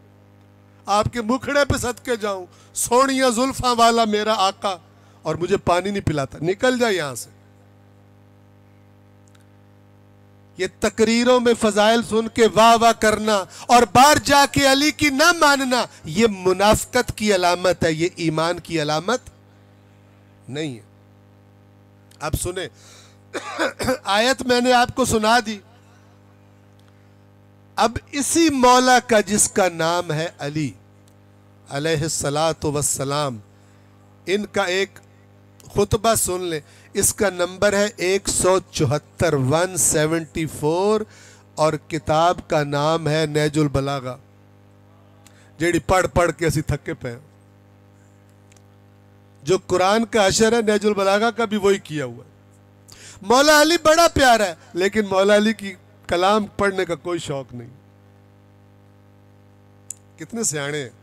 S1: آپ کے مکھڑے پہ صدقے جاؤں، سونیاں زلفاں والا میرا آقا، اور مجھے پانی نہیں پلاتا، نکل جائے یہاں سے۔ یہ تقریروں میں فضائل سن کے واہ واہ کرنا اور بار جا کے علی کی نہ ماننا، یہ منافقت کی علامت ہے، یہ ایمان کی علامت نہیں ہے۔ اب سنیں، آیت میں نے آپ کو سنا دی۔ اب اسی مولا کا جس کا نام ہے علی علیہ السلام، ان کا ایک خطبہ سن لیں۔ اس کا نمبر ہے 174 174 اور کتاب کا نام ہے نیج البلاغہ، جیڑی پڑھ پڑھ کے اسی تھکے پہ ہیں۔ جو قرآن کا اشر ہے نیج البلاغہ کا بھی وہی کیا ہوا ہے۔ مولا علی بڑا پیارا ہے، لیکن مولا علی کی کلام پڑھنے کا کوئی شوق نہیں۔ کتنے سیانے ہیں،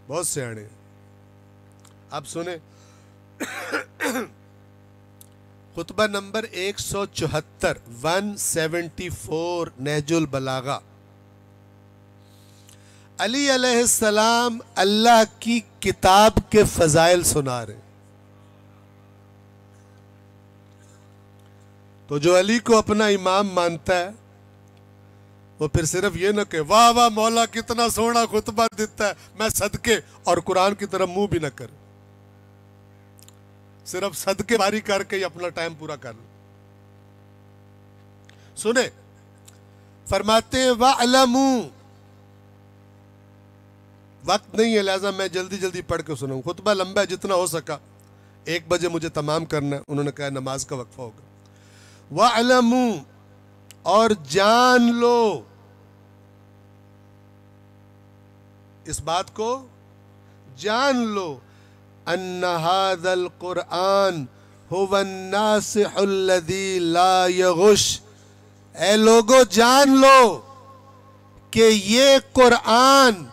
S1: بہت سیانے ہیں۔ اب سنیں، خطبہ نمبر 174 174 نیج البلاغہ۔ علی علیہ السلام اللہ کی کتاب کے فضائل سنا رہے ہیں۔ تو جو علی کو اپنا امام مانتا ہے وہ پھر صرف یہ نہ کہ واہ واہ مولا کتنا سونا خطبہ دیتا ہے، میں صدقے، اور قرآن کی طرف منہ بھی نہ کرے، صرف صدقے باری کر کے ہی اپنا ٹائم پورا کر لو۔ سنیں، فرماتے ہیں وَاعْلَمُوا، وقت نہیں ہے لہذا میں جلدی جلدی پڑھ کے سناؤں، خطبہ لمبا ہے، جتنا ہو سکا۔ 1 بجے مجھے تمام کرنا ہے، انہوں نے کہا نماز کا وقفہ ہوگا۔ وَاعْلَمُوا، اور جان لو، اس بات کو جان لو، ان هذا القرآن هو الناصح الذي لا يغش، اے لوگو جان لو کہ یہ قرآن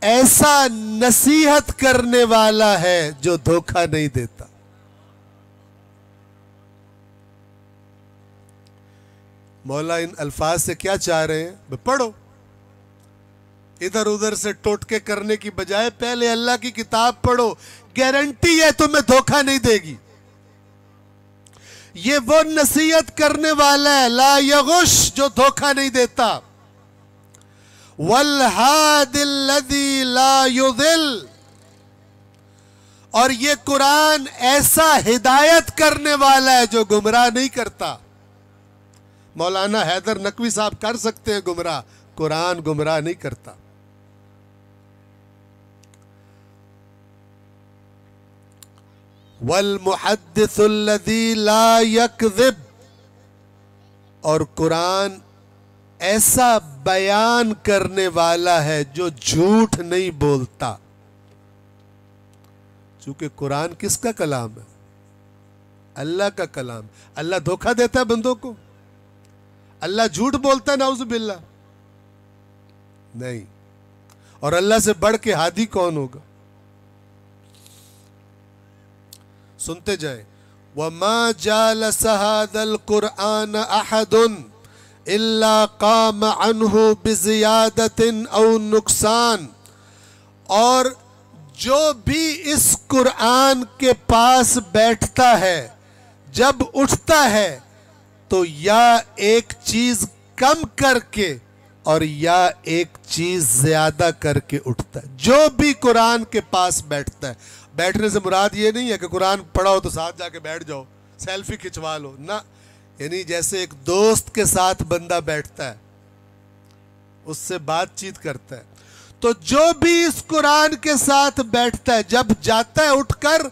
S1: ایسا نصیحت کرنے والا ہے جو دھوکہ نہیں دیتا۔ مولا ان الفاظ سے کیا چاہ رہے ہیں؟ پڑھو، ادھر ادھر سے ٹوٹکے کرنے کی بجائے پہلے اللہ کی کتاب پڑھو، گارنٹی ہے تمہیں دھوکہ نہیں دے گی۔ یہ وہ نصیحت کرنے والا ہے لا یغش، جو دھوکہ نہیں دیتا۔ والہادی الذی لا یضل، اور یہ قرآن ایسا ہدایت کرنے والا ہے جو گمراہ نہیں کرتا۔ مولانا حیدر نقوی صاحب کر سکتے ہیں گمراہ، قرآن گمراہ نہیں کرتا۔ والمحدث الذی لا یکذب، اور قرآن ایسا بیان کرنے والا ہے جو جھوٹ نہیں بولتا۔ چونکہ قرآن کس کا کلام ہے؟ اللہ کا کلام۔ اللہ دھوکہ دیتا ہے بندوں کو؟ اللہ جھوٹ بولتا ہے؟ نعوذ باللہ، نہیں۔ اور اللہ سے بڑھ کے ہادی کون ہوگا؟ سنتے جائیں، وَمَا جَالَسَ هَذَا الْقُرْآنَ أَحَدٌ إِلَّا قَامَ عَنْهُ بِزِيَادَةٍ أَوْ نُقْصَانٍ، اور جو بھی اس قرآن کے پاس بیٹھتا ہے جب اٹھتا ہے تو یا ایک چیز کم کر کے اور یا ایک چیز زیادہ کر کے اٹھتا ہے۔ جو بھی قرآن کے پاس بیٹھتا ہے، بیٹھنے سے مراد یہ نہیں ہے کہ قرآن پڑھا ہو تو ساتھ جا کے بیٹھ جاؤ، سیلفی کھچوا لو، نہ، یعنی جیسے ایک دوست کے ساتھ بندہ بیٹھتا ہے، اس سے بات چیت کرتا ہے، تو جو بھی اس قرآن کے ساتھ بیٹھتا ہے جب جاتا ہے اٹھ کر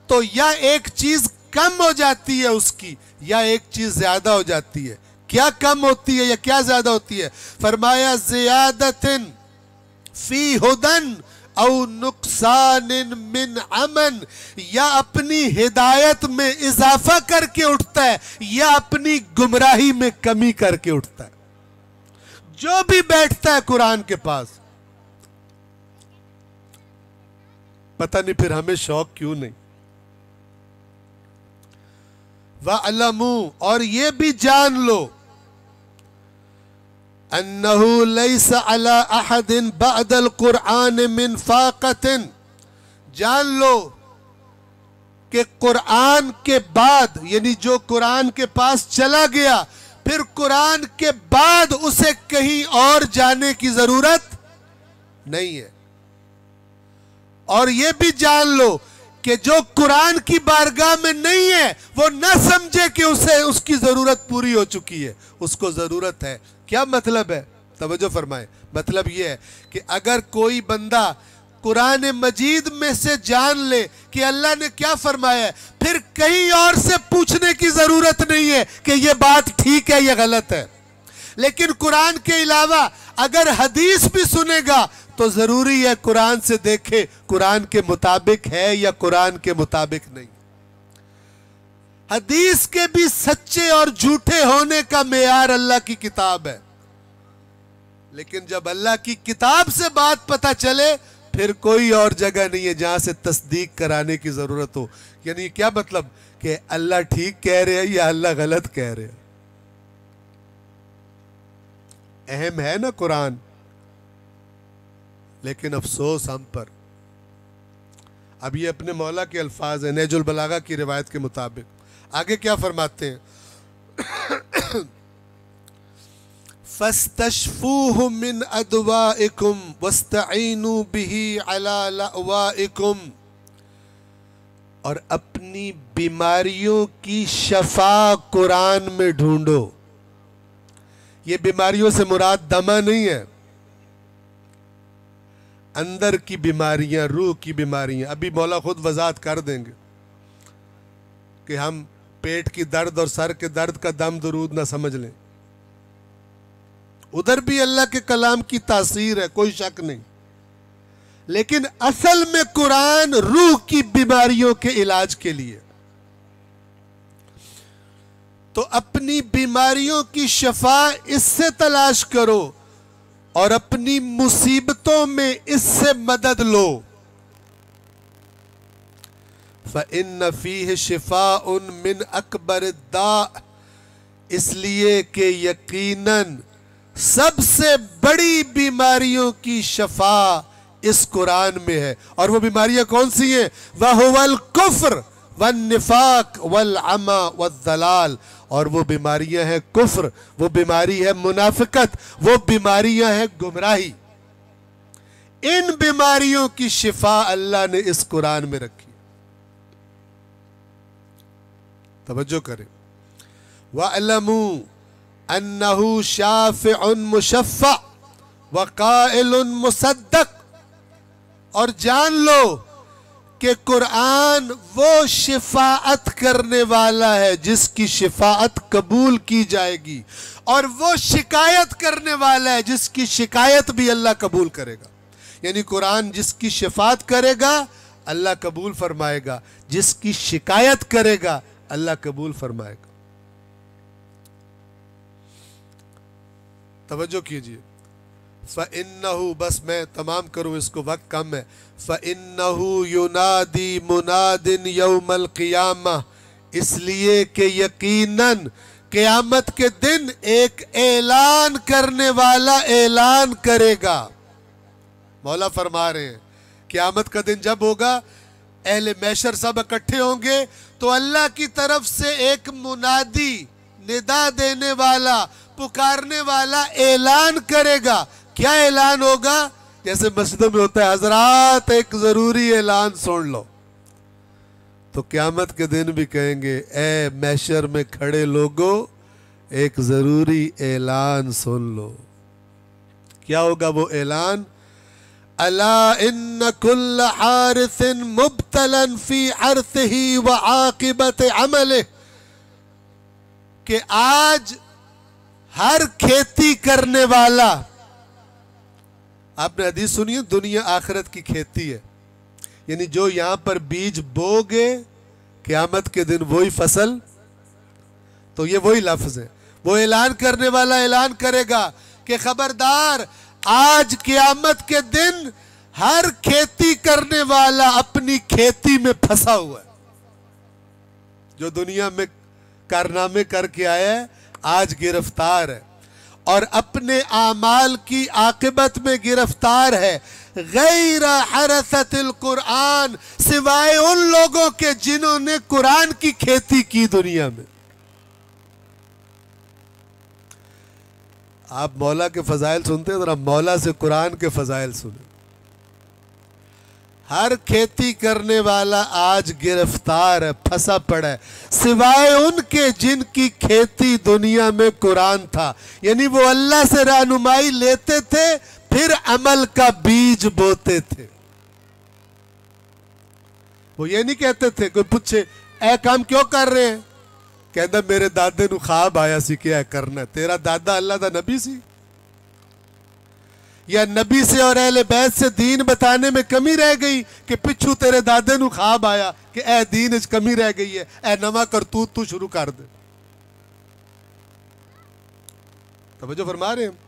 S1: تو یا ایک چیز کم ہو جاتی ہے اس کی یا ایک چیز زیادہ ہو جاتی ہے۔ کیا کم ہوتی ہے یا کیا زیادہ ہوتی ہے؟ فرمایا زیادتن فی ہدن او نقصان من امن، یا اپنی ہدایت میں اضافہ کر کے اٹھتا ہے یا اپنی گمراہی میں کمی کر کے اٹھتا ہے۔ جو بھی بیٹھتا ہے قرآن کے پاس، پتہ نہیں پھر ہمیں شوق کیوں نہیں۔ وَعْلَمُوا، اور یہ بھی جان لو، أَنَّهُ لَيْسَ عَلَىٰ أَحَدٍ بَعْدَ الْقُرْآنِ مِنْ فَاقَةٍ، جان لو کہ قرآن کے بعد، یعنی جو قرآن کے پاس چلا گیا، پھر قرآن کے بعد اسے کہیں اور جانے کی ضرورت نہیں ہے۔ اور یہ بھی جان لو کہ جو قرآن کی بارگاہ میں نہیں ہے وہ نہ سمجھے کہ اسے اس کی ضرورت پوری ہو چکی ہے، اس کو ضرورت ہے۔ کیا مطلب ہے؟ توجہ فرمائیں۔ مطلب یہ ہے کہ اگر کوئی بندہ قرآن مجید میں سے جان لے کہ اللہ نے کیا فرمایا ہے، پھر کہیں اور سے پوچھنے کی ضرورت نہیں ہے کہ یہ بات ٹھیک ہے یا غلط ہے۔ لیکن قرآن کے علاوہ اگر حدیث بھی سنے گا تو ضروری ہے قرآن سے دیکھے قرآن کے مطابق ہے یا قرآن کے مطابق نہیں۔ حدیث کے بھی سچے اور جھوٹے ہونے کا معیار اللہ کی کتاب ہے، لیکن جب اللہ کی کتاب سے بات پتہ چلے پھر کوئی اور جگہ نہیں ہے جہاں سے تصدیق کرانے کی ضرورت ہو۔ یعنی کیا مطلب کہ اللہ ٹھیک کہہ رہے ہیں یا اللہ غلط کہہ رہے ہیں۔ اہم ہے نا قرآن، لیکن افسوس ہم پر۔ اب یہ اپنے مولا کے الفاظ ہیں نہج البلاغہ کی روایت کے مطابق۔ آگے کیا فرماتے ہیں؟ فَاسْتَشْفُوهُ مِنْ أَدْوَائِكُمْ وَاسْتَعِينُوا بِهِ عَلَى لَأْوَائِكُمْ، اور اپنی بیماریوں کی شفا قرآن میں ڈھونڈو۔ یہ بیماریوں سے مراد دمہ نہیں ہے، اندر کی بیماریاں، روح کی بیماریاں۔ ابھی مولا خود وضاحت کر دیں گے کہ ہم پیٹ کی درد اور سر کے درد کا دم درود نہ سمجھ لیں، ادھر بھی اللہ کے کلام کی تاثیر ہے، کوئی شک نہیں، لیکن اصل میں قرآن روح کی بیماریوں کے علاج کے لیے۔ تو اپنی بیماریوں کی شفا اس سے تلاش کرو اور اپنی مصیبتوں میں اس سے مدد لو۔ فَإِنَّ فِيهِ شِفَاءٌ مِّنْ أَكْبَرِ الدَّاءِ، اس لیے کہ یقیناً سب سے بڑی بیماریوں کی شفا اس قرآن میں ہے۔ اور وہ بیماریاں کون سی ہیں؟ وَهُوَ الْكُفْرُ وَالنِّفَاقُ وَالْعَمَى وَالضَّلَالُ، اور وہ بیماریاں ہیں کفر، وہ بیماری ہے منافقت، وہ بیماریاں ہیں گمراہی۔ ان بیماریوں کی شفا اللہ نے اس قرآن میں رکھی۔ توجہ کریں۔ وَاعْلَمُوا أَنَّهُ شَافِعٌ مُشَفَّعٌ وَقَائِلٌ مُصَدَّقٌ، اور جان لو کہ قرآن وہ شفاعت کرنے والا ہے جس کی شفاعت قبول کی جائے گی، اور وہ شکایت کرنے والا ہے جس کی شکایت بھی اللہ قبول کرے گا۔ یعنی قرآن جس کی شفاعت کرے گا اللہ قبول فرمائے گا، جس کی شکایت کرے گا اللہ قبول فرمائے گا۔ توجہ کیجئے۔ فَإِنَّهُ، بس میں تمام کروں، اس کو وقت کم ہے۔ فَإِنَّهُ يُنَادِي مُنَادٍ يَوْمَ الْقِيَامَةِ، اس لیے کہ یقیناً قیامت کے دن ایک اعلان کرنے والا اعلان کرے گا۔ مولا فرما رہے ہیں قیامت کا دن جب ہوگا، اہل محشر سب اکٹھے ہوں گے تو اللہ کی طرف سے ایک منادی، ندا دینے والا، پکارنے والا اعلان کرے گا۔ کیا اعلان ہوگا؟ جیسے مسجدوں میں ہوتا ہے، حضرات ایک ضروری اعلان سن لو، تو قیامت کے دن بھی کہیں گے اے محشر میں کھڑے لوگوں ایک ضروری اعلان سن لو۔ کیا ہوگا وہ اعلان؟ الا ان کل حارث مبتلا فی حرثہ وعاقبت عملہ، کہ آج ہر کھیتی کرنے والا، آپ نے حدیث سنی ہے دنیا آخرت کی کھیتی ہے، یعنی جو یہاں پر بیج بو گے قیامت کے دن وہی فصل، تو یہ وہی لفظ ہے۔ وہ اعلان کرنے والا اعلان کرے گا کہ خبردار، آج قیامت کے دن ہر کھیتی کرنے والا اپنی کھیتی میں پھنسا ہوا ہے۔ جو دنیا میں کارنامے کر کے آیا ہے آج گرفتار ہے، اور اپنے اعمال کی عاقبت میں گرفتار ہے، غیر حرثت القرآن، سوائے ان لوگوں کے جنہوں نے قرآن کی کھیتی کی دنیا میں۔ آپ مولا کے فضائل سنتے ہیں، ذرا مولا سے قرآن کے فضائل سنیں۔ ہر کھیتی کرنے والا آج گرفتار ہے، پھنسا پڑا ہے، سوائے ان کے جن کی کھیتی دنیا میں قرآن تھا، یعنی وہ اللہ سے رہنمائی لیتے تھے، پھر عمل کا بیج بوتے تھے۔ وہ یہ نہیں کہتے تھے، کوئی پوچھے اے کام کیوں کر رہے ہیں، کہتا میرے دادے نو خواب آیا سی کیا کرنا ہے۔ تیرا دادا اللہ دا نبی سی، یا نبی سے اور اہل بیت سے دین بتانے میں کمی رہ گئی کہ پچھو تیرے دادے نو خواب آیا کہ اے دین اچ کمی رہ گئی ہے، اے نواں کرتوت تو شروع کر دے۔ توجہ فرما رہے ہیں؟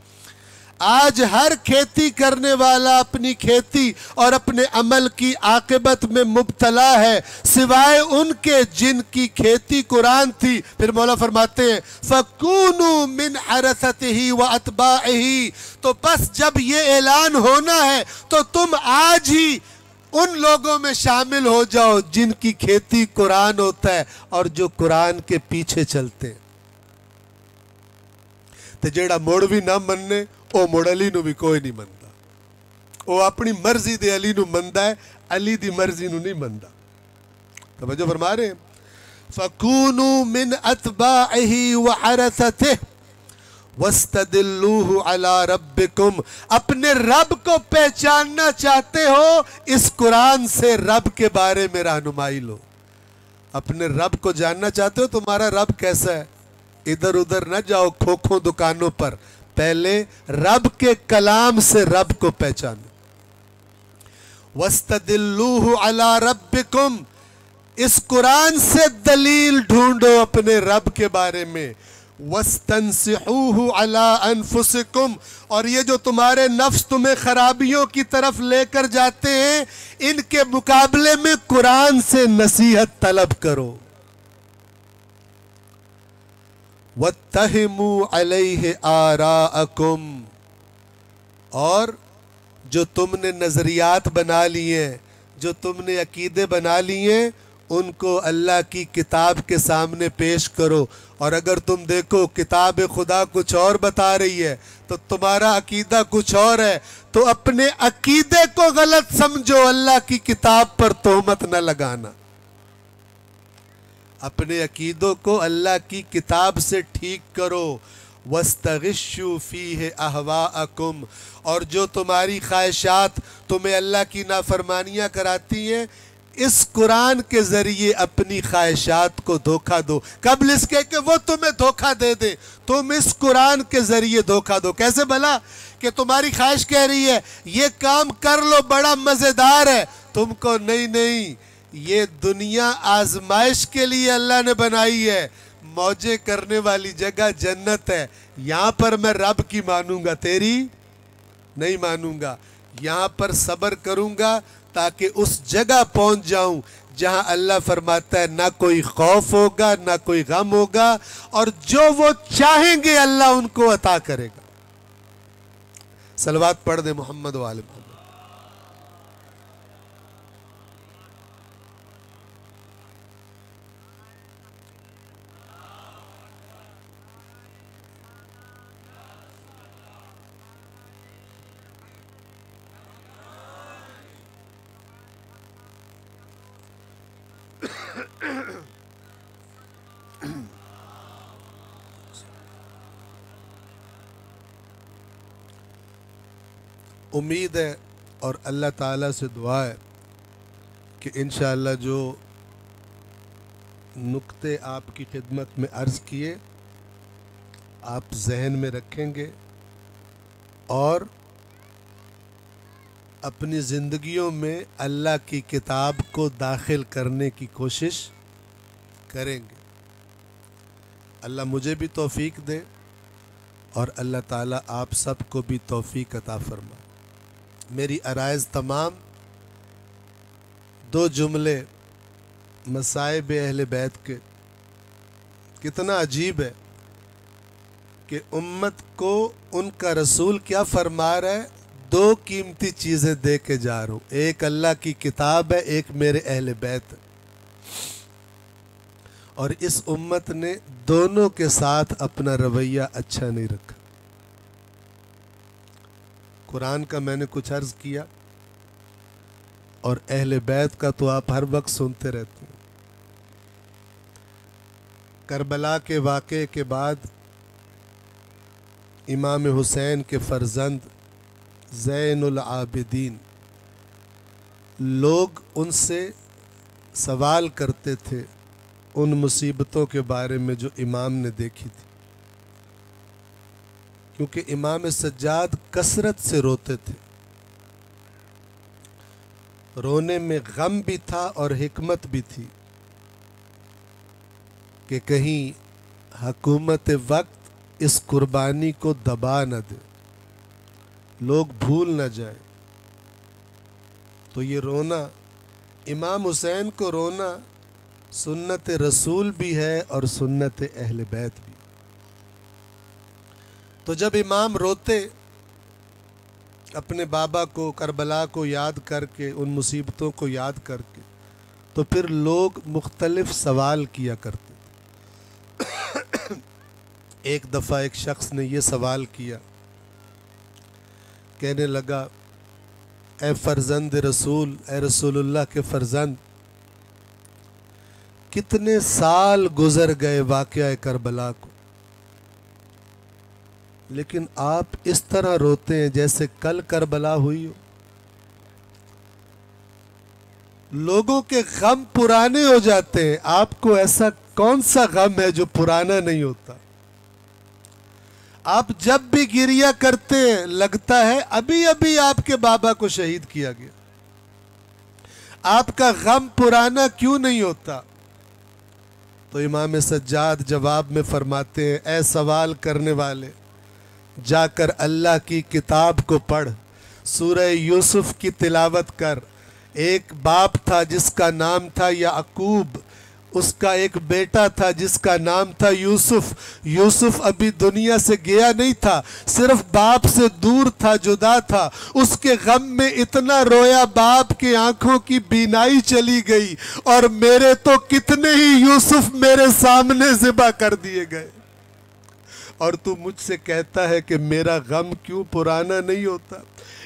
S1: آج ہر کھیتی کرنے والا اپنی کھیتی اور اپنے عمل کی عاقبت میں مبتلا ہے، سوائے ان کے جن کی کھیتی قرآن تھی۔ پھر مولا فرماتے ہیں فَكُونُوا مِنْ حَرَثَتِهِ وَأَتْبَاعِهِ، تو بس جب یہ اعلان ہونا ہے تو تم آج ہی ان لوگوں میں شامل ہو جاؤ جن کی کھیتی قرآن ہوتا ہے اور جو قرآن کے پیچھے چلتے ہیں۔ تے جیڑا موڑ بھی نہ مننے او موڑ علی نو بھی کوئی نہیں مندا، او اپنی مرضی دے علی نو مندا ہے، علی دی مرضی نو نہیں مندا۔ توجہ فرما رہے ہیں؟ فَكُونُوا مِنْ أَتْبَاعِهِ وَحَرَثَتِهِ وَاسْتَدِلُّوهُ عَلَىٰ رَبِّكُمْ، اپنے رب کو پہچاننا چاہتے ہو، اس قرآن سے رب کے بارے میں رہنمائی لو۔ اپنے رب کو جاننا چاہتے ہو تمہارا رب کیسا ہے، ادھر ادھر نہ جاؤ کھوکھوں دکانوں پر، پہلے رب کے کلام سے رب کو پہچانو۔ وَاسْتَدِلُّوهُ عَلَىٰ رَبِّكُمْ، اس قرآن سے دلیل ڈھونڈو اپنے رب کے بارے میں۔ وَاسْتَنْصِحُوهُ عَلَىٰ أَنفُسِكُمْ، اور یہ جو تمہارے نفس تمہیں خرابیوں کی طرف لے کر جاتے ہیں، ان کے مقابلے میں قرآن سے نصیحت طلب کرو۔ وَاتَّهِمُوا عَلَيْهِ آرَاءَكُمْ، اور جو تم نے نظریات بنا لیے ہیں، جو تم نے عقیدے بنا لیے ہیں، ان کو اللہ کی کتاب کے سامنے پیش کرو۔ اور اگر تم دیکھو کتاب خدا کچھ اور بتا رہی ہے تو تمہارا عقیدہ کچھ اور ہے، تو اپنے عقیدے کو غلط سمجھو، اللہ کی کتاب پر تہمت نہ لگانا۔ اپنے عقیدوں کو اللہ کی کتاب سے ٹھیک کرو۔ وَاسْتَغِشُّوا فِيهِ أَهْوَاءَكُمْ، اور جو تمہاری خواہشات تمہیں اللہ کی نافرمانیاں کراتی ہیں، اس قرآن کے ذریعے اپنی خواہشات کو دھوکہ دو، قبل اس کے کہ وہ تمہیں دھوکہ دے دے، تم اس قرآن کے ذریعے دھوکہ دو۔ کیسے بھلا؟ کہ تمہاری خواہش کہہ رہی ہے یہ کام کر لو بڑا مزیدار ہے، تم کو نہیں، یہ دنیا آزمائش کے لیے اللہ نے بنائی ہے، موجیں کرنے والی جگہ جنت ہے، یہاں پر میں رب کی مانوں گا، تیری نہیں مانوں گا، یہاں پر صبر کروں گا تاکہ اس جگہ پہنچ جاؤں جہاں اللہ فرماتا ہے نہ کوئی خوف ہوگا نہ کوئی غم ہوگا، اور جو وہ چاہیں گے اللہ ان کو عطا کرے گا۔ صلوات پڑھ دے محمد و آل محمد۔ امید ہے اور اللہ تعالیٰ سے دعا ہے کہ انشاءاللہ جو نکتے آپ کی خدمت میں عرض کیے آپ ذہن میں رکھیں گے اور اپنی زندگیوں میں اللہ کی کتاب کو داخل کرنے کی کوشش کریں گے۔ اللہ مجھے بھی توفیق دے اور اللہ تعالیٰ آپ سب کو بھی توفیق عطا فرمائے۔ میری عرائض تمام، دو جملے مصائب اہل بیت کے، کتنا عجیب ہے کہ امت کو ان کا رسول کیا فرما رہا ہے؟ دو قیمتی چیزیں دے کے جا رہا ہوں، ایک اللہ کی کتاب ہے، ایک میرے اہل بیت ہے۔ اور اس امت نے دونوں کے ساتھ اپنا رویہ اچھا نہیں رکھا۔ قرآن کا میں نے کچھ عرض کیا، اور اہل بیت کا تو آپ ہر وقت سنتے رہتے ہیں۔ کربلا کے واقعے کے بعد امام حسین کے فرزند زین العابدین، لوگ ان سے سوال کرتے تھے ان مصیبتوں کے بارے میں جو امام نے دیکھی تھی، کیونکہ امام سجاد کثرت سے روتے تھے۔ رونے میں غم بھی تھا اور حکمت بھی تھی کہ کہیں حکومت وقت اس قربانی کو دبا نہ دے، لوگ بھول نہ جائیں۔ تو یہ رونا، امام حسین کو رونا سنت رسول بھی ہے اور سنت اہل بیت بھی۔ تو جب امام روتے اپنے بابا کو، کربلا کو یاد کر کے، ان مصیبتوں کو یاد کر کے، تو پھر لوگ مختلف سوال کیا کرتے۔ ایک دفعہ ایک شخص نے یہ سوال کیا، کہنے لگا، اے فرزند رسول، اے رسول اللہ کے فرزند، کتنے سال گزر گئے واقعہ کربلا کو، لیکن آپ اس طرح روتے ہیں جیسے کل کربلا ہوئی ہو۔ لوگوں کے غم پرانے ہو جاتے ہیں، آپ کو ایسا کون سا غم ہے جو پرانا نہیں ہوتا؟ آپ جب بھی گریہ کرتے ہیں لگتا ہے ابھی ابھی آپ کے بابا کو شہید کیا گیا۔ آپ کا غم پرانا کیوں نہیں ہوتا؟ تو امام سجاد جواب میں فرماتے ہیں، اے سوال کرنے والے، جا کر اللہ کی کتاب کو پڑھ، سورہ یوسف کی تلاوت کر۔ ایک باپ تھا جس کا نام تھا یعقوب، اس کا ایک بیٹا تھا جس کا نام تھا یوسف۔ یوسف ابھی دنیا سے گیا نہیں تھا، صرف باپ سے دور تھا، جدا تھا۔ اس کے غم میں اتنا رویا، باپ کی آنکھوں کی بینائی چلی گئی، اور میرے تو کتنے ہی یوسف میرے سامنے ذبح کر دیے گئے، اور تو مجھ سے کہتا ہے کہ میرا غم کیوں پرانا نہیں ہوتا؟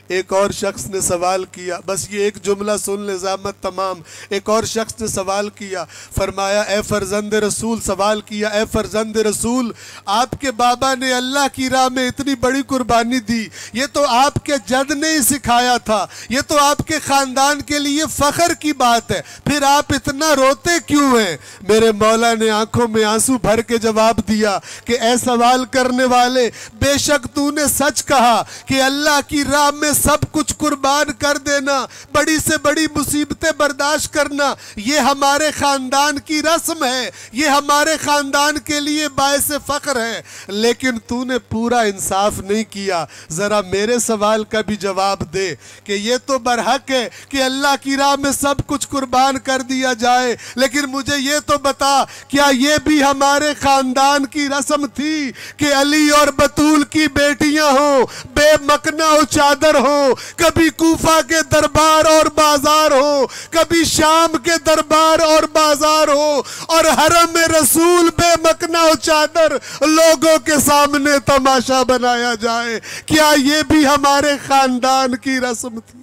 S1: ایک اور شخص نے سوال کیا، بس یہ ایک جملہ سن لے، زحمت تمام۔ ایک اور شخص نے سوال کیا، فرمایا، اے فرزند رسول، سوال کیا، اے فرزند رسول، آپ کے بابا نے اللہ کی راہ میں اتنی بڑی قربانی دی، یہ تو آپ کے جد نے ہی سکھایا تھا، یہ تو آپ کے خاندان کے لیے فخر کی بات ہے، پھر آپ اتنا روتے کیوں ہیں؟ میرے مولا نے آنکھوں میں آنسو بھر کے جواب دیا کہ اے سوال کرنے والے، بے شک تو نے سچ کہا کہ اللہ کی راہ میں سب کچھ قربان کر دینا، بڑی سے بڑی مصیبتیں برداشت کرنا، یہ ہمارے خاندان کی رسم ہے، یہ ہمارے خاندان کے لیے باعث فخر ہے، لیکن تو نے پورا انصاف نہیں کیا۔ ذرا میرے سوال کا بھی جواب دے کہ یہ تو برحق ہے کہ اللہ کی راہ میں سب کچھ قربان کر دیا جائے، لیکن مجھے یہ تو بتا، کیا یہ بھی ہمارے خاندان کی رسم تھی کہ علی اور بطول کی بیٹیاں ہوں، بے مکنا و چادر ہو، کبھی کوفہ کے دربار اور بازار ہو، کبھی شام کے دربار اور بازار ہو، اور حرم رسول بے مکنا و چادر لوگوں کے سامنے تماشا بنایا جائے؟ کیا یہ بھی ہمارے خاندان کی رسم تھی؟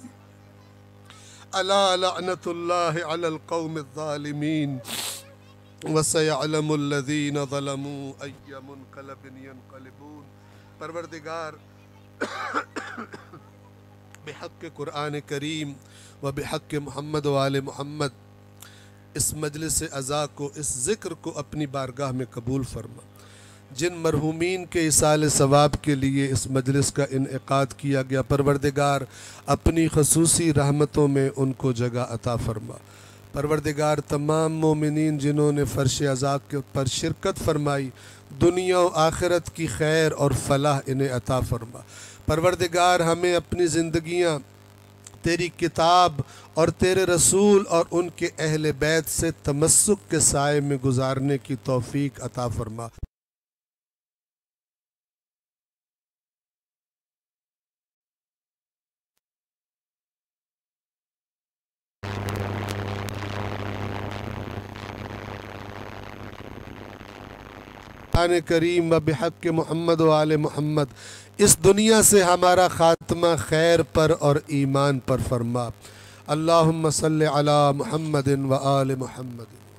S1: الا لعنت اللہ علی القوم الظالمین وسيعلم الذين ظلموا أي منقلب ينقلبون۔ پروردگار بحق قرآن کریم و بحق محمد و آل محمد، اس مجلس عزا کو، اس ذکر کو اپنی بارگاہ میں قبول فرما۔ جن مرحومین کے ایصال ثواب کے لیے اس مجلس کا انعقاد کیا گیا، پروردگار اپنی خصوصی رحمتوں میں ان کو جگہ عطا فرما۔ پروردگار تمام مومنین جنہوں نے فرش عزا پر شرکت فرمائی، دنیا و آخرت کی خیر اور فلاح انہیں عطا فرما۔ پروردگار ہمیں اپنی زندگیاں تیری کتاب اور تیرے رسول اور ان کے اہل بیت سے تمسک کے سائے میں گزارنے کی توفیق عطا فرما۔ قرآن کریم و بحق محمد و آل محمد اس دنیا سے ہمارا خاتمہ خیر پر اور ایمان پر فرما۔ اللہم صلی علی محمد و آل محمد۔